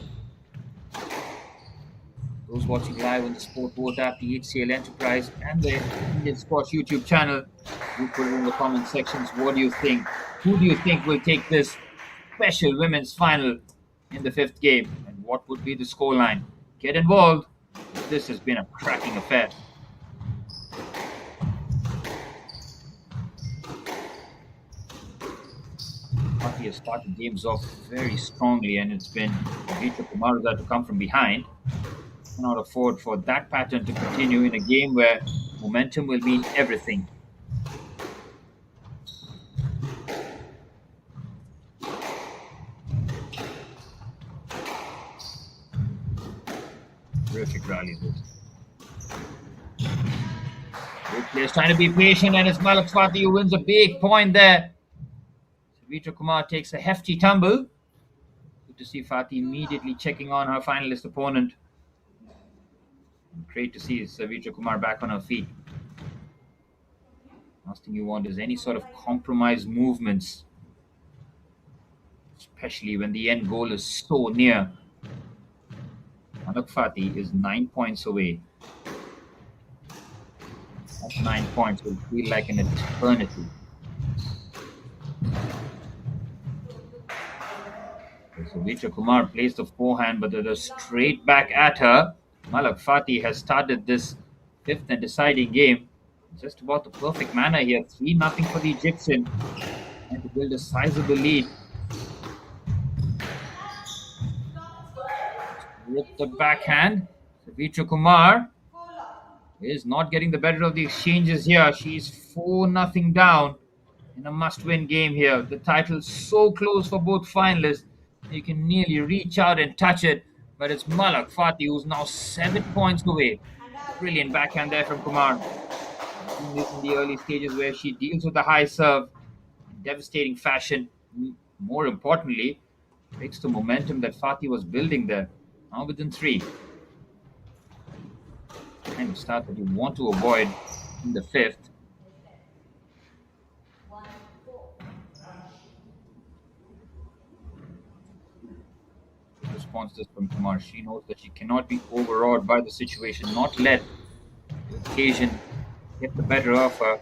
Those watching live on the Sport Vote app, the HCL Enterprise, and the Indian Squash YouTube channel, do put it in the comment sections. What do you think? Who do you think will take this special women's final in the fifth game? And what would be the scoreline? Get involved. This has been a cracking affair. Bharti has started games off very strongly, and it's been Savitra Kumar to come from behind. Cannot afford for that pattern to continue in a game where momentum will mean everything. Terrific rally this. Good players trying to be patient, and it's Malak Fatih who wins a big point there. Savitra Kumar takes a hefty tumble. Good to see Fatih immediately checking on her finalist opponent. Great to see Savitra Kumar back on her feet. Last thing you want is any sort of compromise movements, especially when the end goal is so near. Malak Fatih is 9 points away. That 9 points will feel like an eternity. Savitra Kumar plays the forehand, but they're straight back at her. Malak Fatih has started this fifth and deciding game just about the perfect manner here. 3-0 for the Egyptian, and to build a sizable lead. With the backhand, Savitra Kumar is not getting the better of the exchanges here. She's 4-0 down in a must-win game here. The title's so close for both finalists. You can nearly reach out and touch it, but it's Malak Fatih who's now 7 points away. Brilliant backhand there from Kumar. Seen this in the early stages where she deals with the high serve in devastating fashion. More importantly, breaks the momentum that Fatih was building there. Now within 3. Kind of start that you want to avoid in the fifth. Response this from Kumar. She knows that she cannot be overawed by the situation, not let the occasion get the better of her.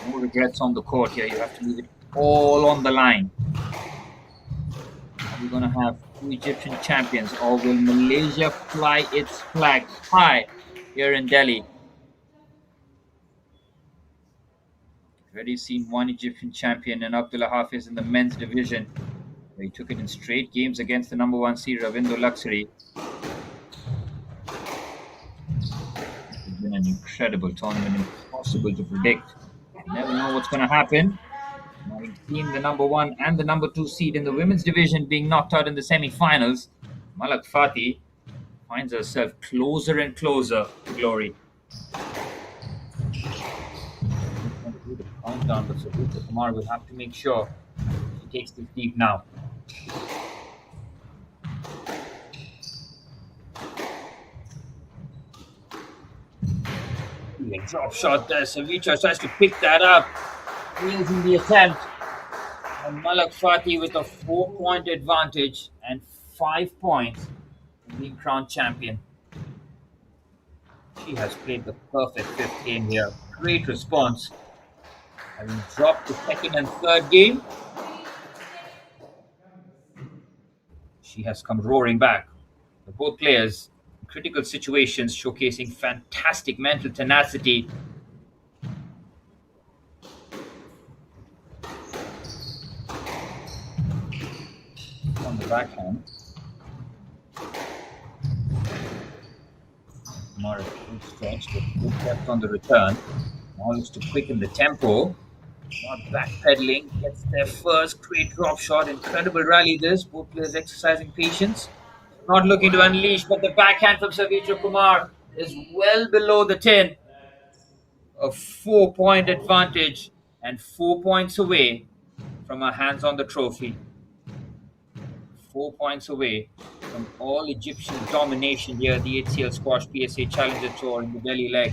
No regrets on the court here. You have to leave it all on the line. Are we going to have 2 Egyptian champions, or will Malaysia fly its flag high here in Delhi? Already seen 1 Egyptian champion in Abdullah Hafiz in the men's division. He took it in straight games against the number 1 seed Ravindo Luxury. It's been an incredible tournament, impossible to predict. You never know what's going to happen. Having seen the number 1 and the number 2 seed in the women's division being knocked out in the semi-finals, Malak Fatih finds herself closer and closer to glory. The countdown, but Savitra Kumar will have to make sure she takes this deep now. Drop shot there. Savitra tries to pick that up. Fails in the attempt. And Malak Fatih with a 4-point advantage and 5 points to being crowned champion. She has played the perfect fifth game here. Great response. Having dropped the second and third game, she has come roaring back. Both players, in critical situations, showcasing fantastic mental tenacity. On the backhand, Kumar at full stretch, but good depth on the return. Now looks to quicken the tempo. Not backpedaling, gets their first great drop shot. Incredible rally this. Both players exercising patience. Not looking to unleash, but the backhand from Savitra Kumar is well below the 10. A 4 point advantage and 4 points away from our hands on the trophy. 4 points away from all Egyptian domination here at the HCL Squash PSA Challenger Tour in the Delhi leg.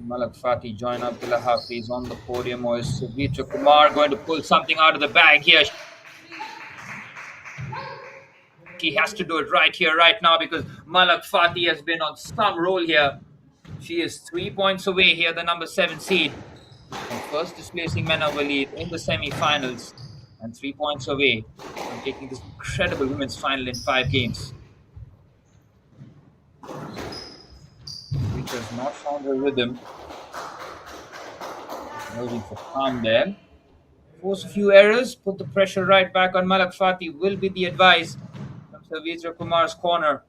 Malak Fatih join Abdullah Hafiz on the podium, or is Savitra Kumar going to pull something out of the bag here? He has to do it right here, right now, because Malak Fatih has been on some roll here. She is 3 points away here, the number 7 seed, and first displacing Mena Walid in the semi-finals, and 3 points away from taking this incredible women's final in 5 games. Which has not found her rhythm. Moving for calm there. Force a few errors, put the pressure right back on Malak Fatih will be the advice from Savitra Kumar's corner.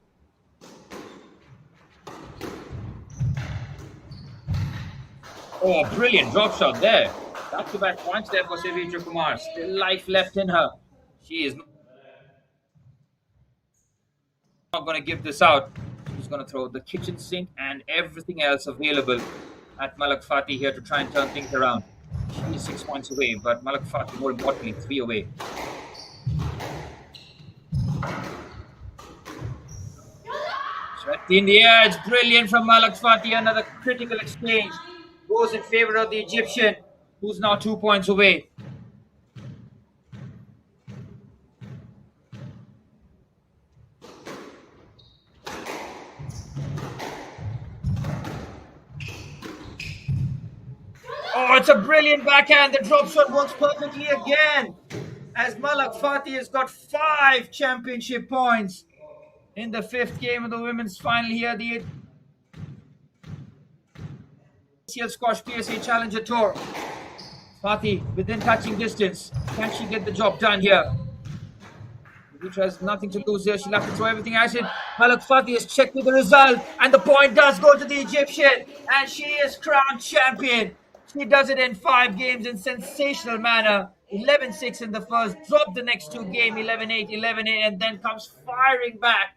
Oh, brilliant drop shot there. Back-to-back points there for Savitra Kumar. Still life left in her. She is not going to give this out. She's going to throw the kitchen sink and everything else available at Malak Fatih here to try and turn things around. She is 6 points away, but Malak Fatih, more importantly, 3 away. Shot in the air. It's brilliant from Malak Fatih. Another critical exchange. Goes in favor of the Egyptian, who's now 2 points away. Oh, it's a brilliant backhand. The drop shot works perfectly again, as Malak Fatih has got 5 championship points in the 5th game of the women's final here, the HCL Squash PSA Challenger Tour. Fatih within touching distance. Can she get the job done here? Savitra has nothing to lose here. She'll have to throw everything at it. Malak Fatih has checked with the result, and the point does go to the Egyptian, and she is crowned champion. She does it in 5 games in sensational manner. 11-6 in the first, dropped the next 2 games, 11-8, 11-8, and then comes firing back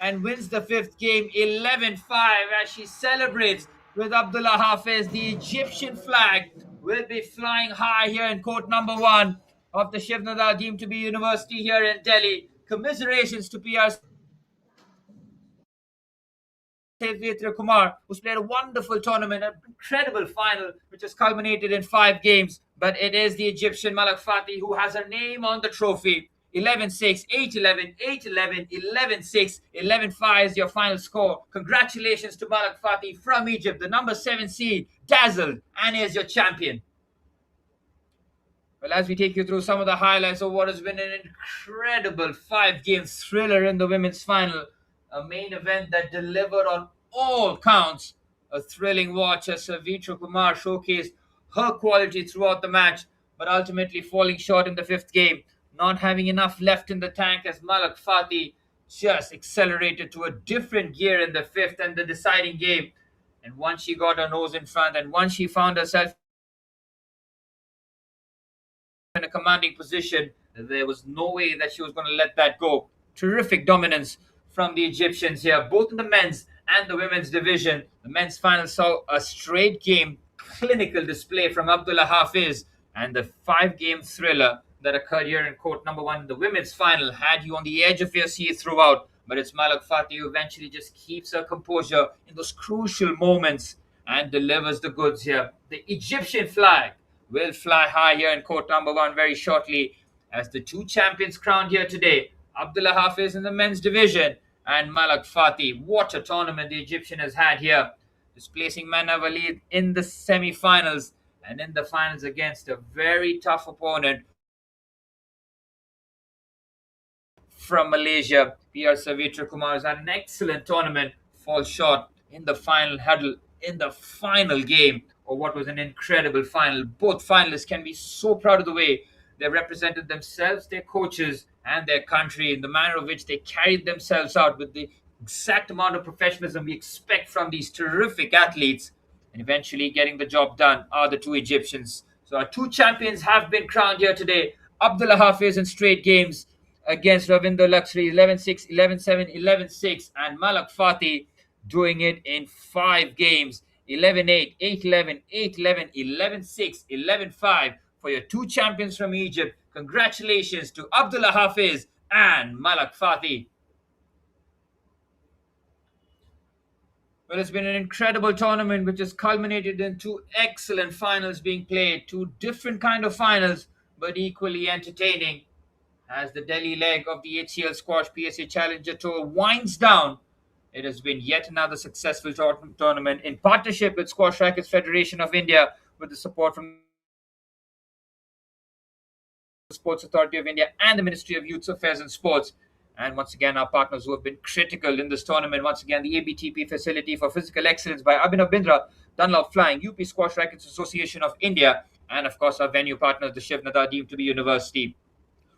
and wins the 5th game 11-5 as she celebrates with Abdullah Hafiz. The Egyptian flag will be flying high here in court number 1 of the Shiv Nadar deemed to be university here in Delhi. Commiserations to PR Savitra Kumar, who's played a wonderful tournament, an incredible final, which has culminated in 5 games. But it is the Egyptian Malak Fatih who has her name on the trophy. 11-6, 8-11, 8-11, 11-6, 11-5 is your final score. Congratulations to Malak Fatih from Egypt, the number 7 seed, dazzled, and is your champion. Well, as we take you through some of the highlights of what has been an incredible 5-game thriller in the women's final, a main event that delivered on all counts, a thrilling watch as Savitra Kumar showcased her quality throughout the match, but ultimately falling short in the 5th game, not having enough left in the tank as Malak Fatih just accelerated to a different gear in the 5th and the deciding game. And once she got her nose in front, and once she found herself in a commanding position, there was no way that she was going to let that go. Terrific dominance from the Egyptians here, both in the men's and the women's division. The men's final saw a straight game clinical display from Abdullah Hafiz, and the 5-game thriller that occurred here in court number 1 in the women's final had you on the edge of your seat throughout. But it's Malak Fatih who eventually just keeps her composure in those crucial moments and delivers the goods here. The Egyptian flag will fly high here in court number 1 very shortly as the 2 champions crowned here today. Abdullah Hafiz in the men's division and Malak Fatih. What a tournament the Egyptian has had here, displacing Mena Walid in the semi-finals and in the finals against a very tough opponent from Malaysia. PR Savitra Kumar has had an excellent tournament, falls short in the final hurdle, in the final game, or what was an incredible final. Both finalists can be so proud of the way they represented themselves, their coaches, and their country in the manner of which they carried themselves out with the exact amount of professionalism we expect from these terrific athletes. And eventually getting the job done are the two Egyptians. So our two champions have been crowned here today. Abdullah Hafiz in straight games against Ravinder Luxury 11-6, 11-7, 11-6, and Malak Fatih doing it in 5 games 11-8, 8-11, 8-11, 11-6, 11-5 for your two champions from Egypt. Congratulations to Abdullah Hafiz and Malak Fatih. Well, it's been an incredible tournament which has culminated in two excellent finals being played, two different kind of finals, but equally entertaining. As the Delhi leg of the HCL Squash PSA Challenger Tour winds down, it has been yet another successful tournament in partnership with Squash Rackets Federation of India, with the support from the Sports Authority of India and the Ministry of Youth Affairs and Sports. And once again, our partners who have been critical in this tournament. Once again, the ABTP Facility for Physical Excellence by Abhinav Bindra, Dunlop Flying, UP Squash Rackets Association of India, and of course, our venue partners, the Shiv Nadar deemed to be University.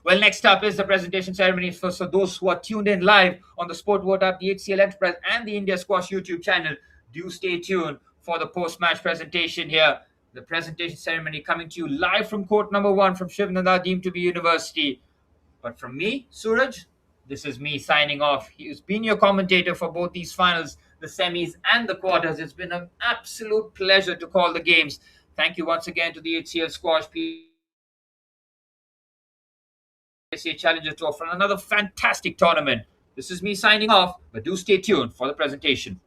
Well, next up is the presentation ceremony for so those who are tuned in live on the Sport Vote app, the HCL Enterprise, and the India Squash YouTube channel. Do stay tuned for the post-match presentation here. The presentation ceremony coming to you live from court number 1 from Shiv Nadar deemed to be University. But from me, Suraj, this is me signing off. He's been your commentator for both these finals, the semis and the quarters. It's been an absolute pleasure to call the games. Thank you once again to the HCL Squash PSA Challenger Tour for another fantastic tournament. This is me signing off, but do stay tuned for the presentation.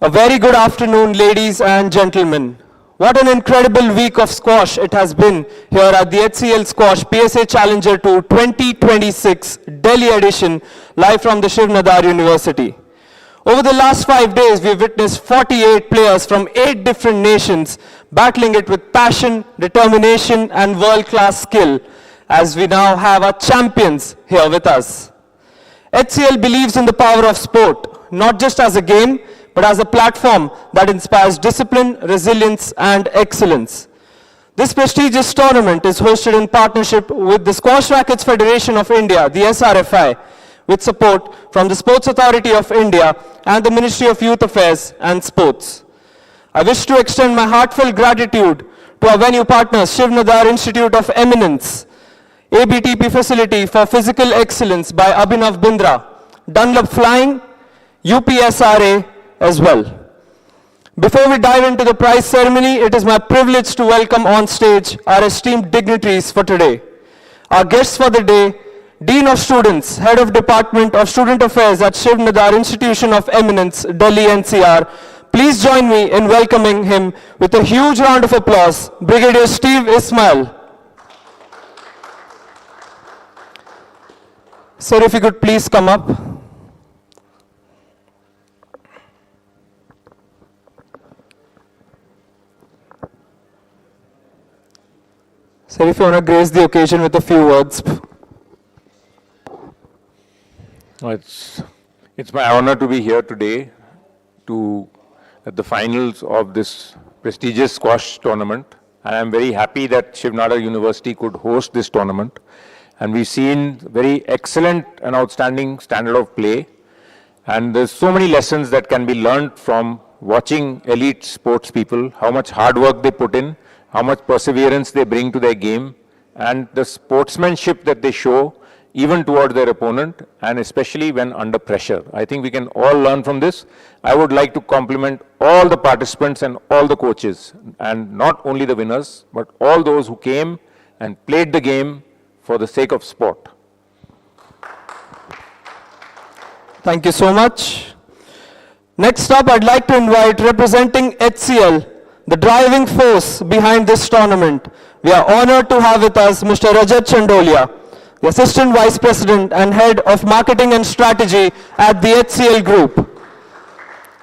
A very good afternoon, ladies and gentlemen. What an incredible week of squash it has been here at the HCL Squash PSA Challenger Tour 2026 Delhi edition, live from the Shiv Nadar University. Over the last 5 days, we've witnessed 48 players from 8 different nations battling it with passion, determination, and world-class skill, as we now have our champions here with us. HCL believes in the power of sport, not just as a game, but as a platform that inspires discipline, resilience, and excellence. This prestigious tournament is hosted in partnership with the Squash Rackets Federation of India, the SRFI, with support from the Sports Authority of India and the Ministry of Youth Affairs and Sports. I wish to extend my heartfelt gratitude to our venue partners, Shiv Nadar Institute of Eminence, ABTP Facility for Physical Excellence by Abhinav Bindra, Dunlop Flying, UPSRA as well. Before we dive into the prize ceremony, it is my privilege to welcome on stage our esteemed dignitaries for today. Our guests for the day, Dean of Students, Head of Department of Student Affairs at Shiv Nadar Institution of Eminence, Delhi NCR. Please join me in welcoming him with a huge round of applause, Brigadier Steve Ismail. Sir, if you could please come up. Sir, if you want to grace the occasion with a few words. It's my honor to be here today at the finals of this prestigious squash tournament. And I'm very happy that Shiv Nadar University could host this tournament. And we've seen very excellent and outstanding standard of play. And there's so many lessons that can be learned from watching elite sports people, how much hard work they put in, how much perseverance they bring to their game, and the sportsmanship that they show even toward their opponent, and especially when under pressure. I think we can all learn from this. I would like to compliment all the participants and all the coaches, and not only the winners, but all those who came and played the game for the sake of sport. Thank you so much. Next up, I'd like to invite, representing HCL, the driving force behind this tournament. We are honored to have with us Mr. Rajat Chandolia, the Assistant Vice President and Head of Marketing and Strategy at the HCL Group.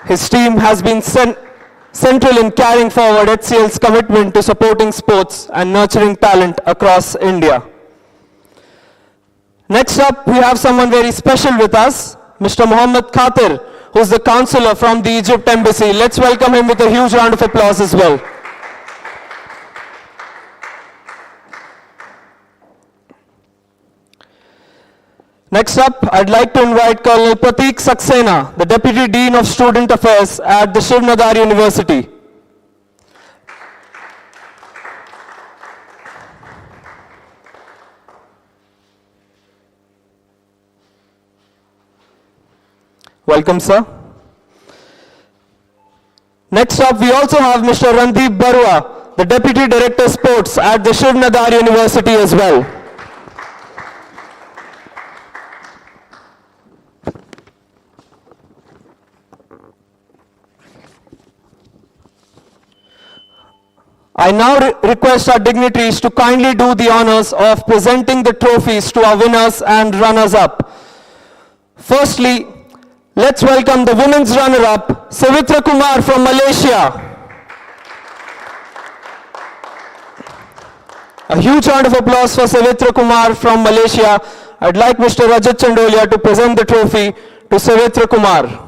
His team has been central in carrying forward HCL's commitment to supporting sports and nurturing talent across India. Next up, we have someone very special with us, Mr. Mohammed Khatir, who is the counselor from the Egypt Embassy. Let's welcome him with a huge round of applause as well. Next up, I'd like to invite Colonel Prateek Saxena, the Deputy Dean of Student Affairs at the Shiv Nadar University. Welcome, sir. Next up, we also have Mr. Randeep Barua, the Deputy Director Sports at the Shiv Nadar University as well. I now request our dignitaries to kindly do the honors of presenting the trophies to our winners and runners-up. Firstly, let's welcome the women's runner-up, Savitra Kumar from Malaysia. A huge round of applause for Savitra Kumar from Malaysia. I'd like Mr. Rajat Chandolia to present the trophy to Savitra Kumar.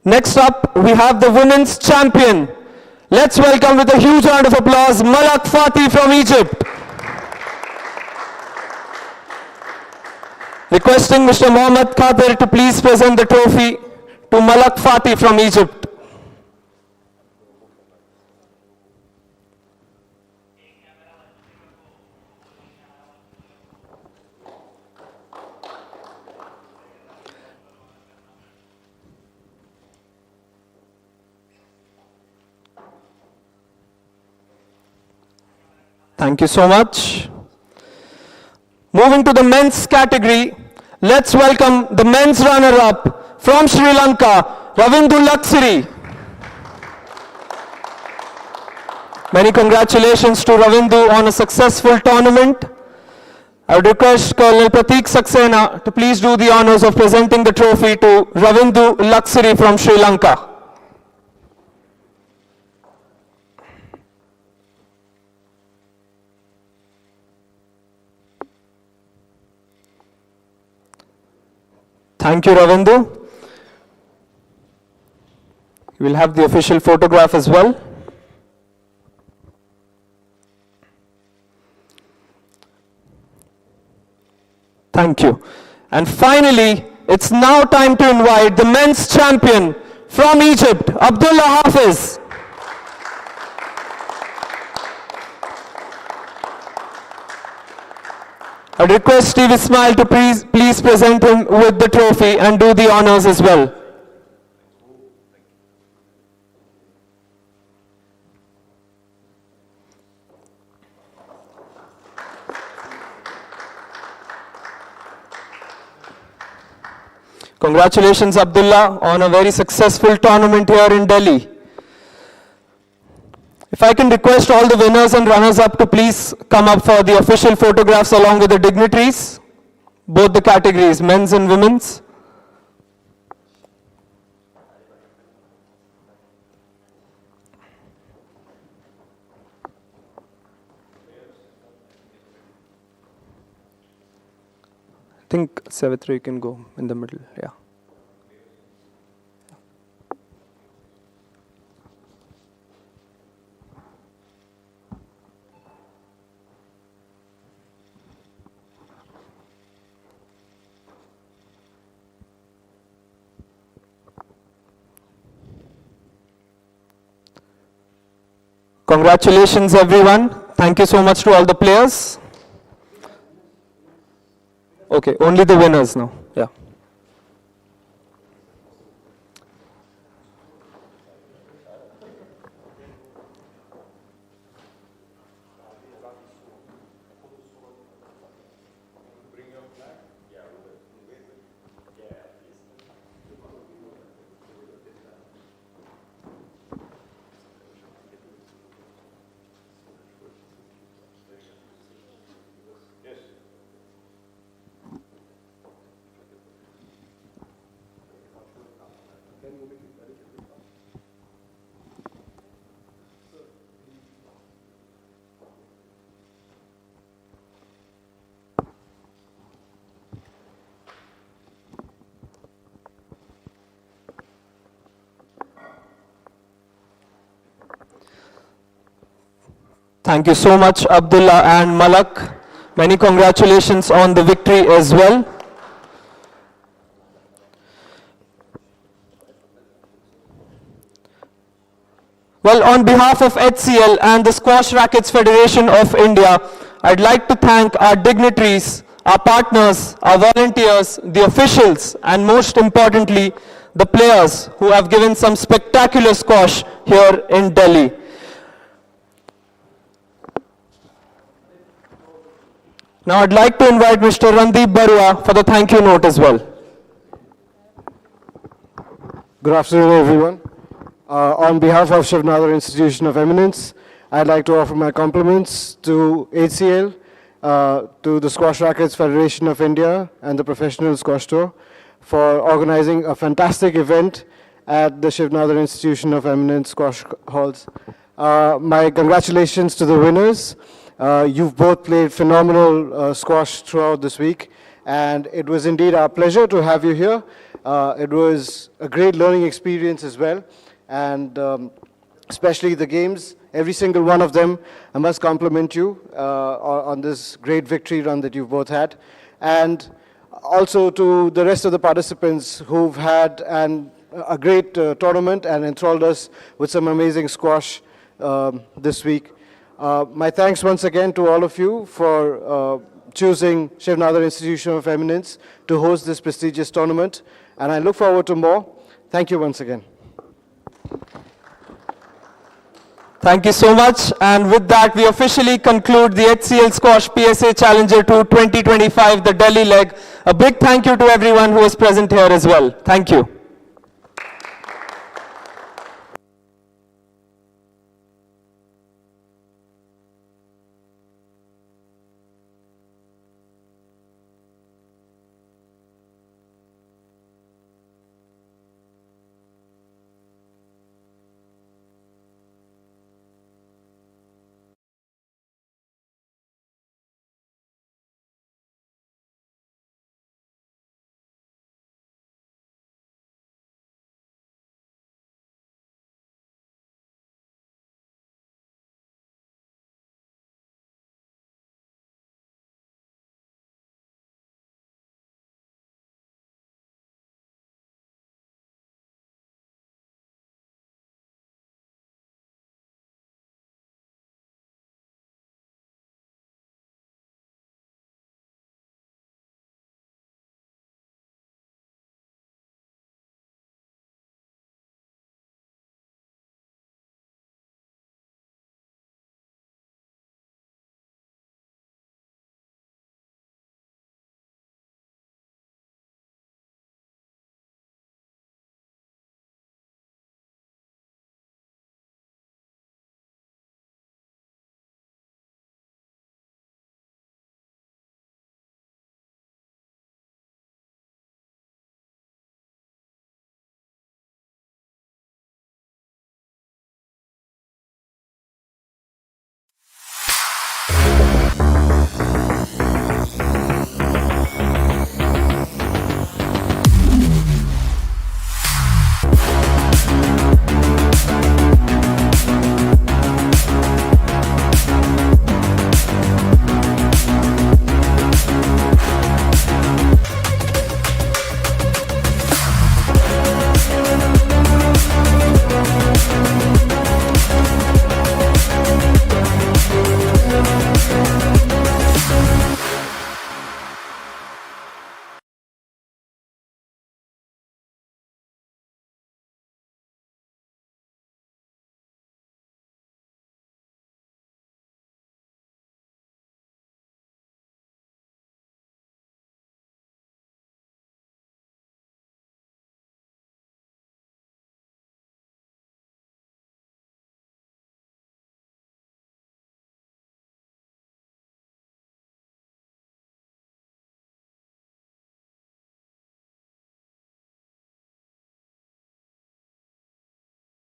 Next up, we have the women's champion. Let's welcome with a huge round of applause, Malak Fatih from Egypt. Requesting Mr. Mohammed Khadir to please present the trophy to Malak Fatih from Egypt. Thank you so much. Moving to the men's category, let's welcome the men's runner-up from Sri Lanka, Ravindu Laksiri. Many congratulations to Ravindu on a successful tournament. I would request Colonel Prateek Saxena to please do the honors of presenting the trophy to Ravindu Laksiri from Sri Lanka. Thank you, Ravindu. You will have the official photograph as well. Thank you. And finally, it's now time to invite the men's champion from Egypt, Abdullah Hafiz. I request Steve Ismail to please present him with the trophy and do the honors as well. Congratulations, Abdullah, on a very successful tournament here in Delhi. If I can request all the winners and runners-up to please come up for the official photographs along with the dignitaries, both the categories, men's and women's. I think, Savitri, you can go in the middle, yeah. Congratulations, everyone. Thank you so much to all the players. Okay, only the winners now. Yeah. Thank you so much, Abdullah and Malak. Many congratulations on the victory as well. Well, on behalf of HCL and the Squash Rackets Federation of India, I'd like to thank our dignitaries, our partners, our volunteers, the officials, and most importantly, the players who have given some spectacular squash here in Delhi. Now I'd like to invite Mr. Randeep Barua for the thank you note as well. Good afternoon, everyone. On behalf of Shiv Nadar Institution of Eminence, I'd like to offer my compliments to HCL, to the Squash Rackets Federation of India and the Professional Squash Tour for organizing a fantastic event at the Shiv Nadar Institution of Eminence Squash Halls. My congratulations to the winners. You've both played phenomenal squash throughout this week, and it was indeed our pleasure to have you here. It was a great learning experience as well, and especially the games, every single one of them. I must compliment you on this great victory run that you've both had, and also to the rest of the participants who've had a great tournament and enthralled us with some amazing squash this week. My thanks once again to all of you for choosing Shiv Nadar Institution of Eminence to host this prestigious tournament, and I look forward to more. Thank you once again. Thank you so much. And with that, we officially conclude the HCL Squash PSA Challenger Tour 2025, the Delhi leg. A big thank you to everyone who was present here as well. Thank you.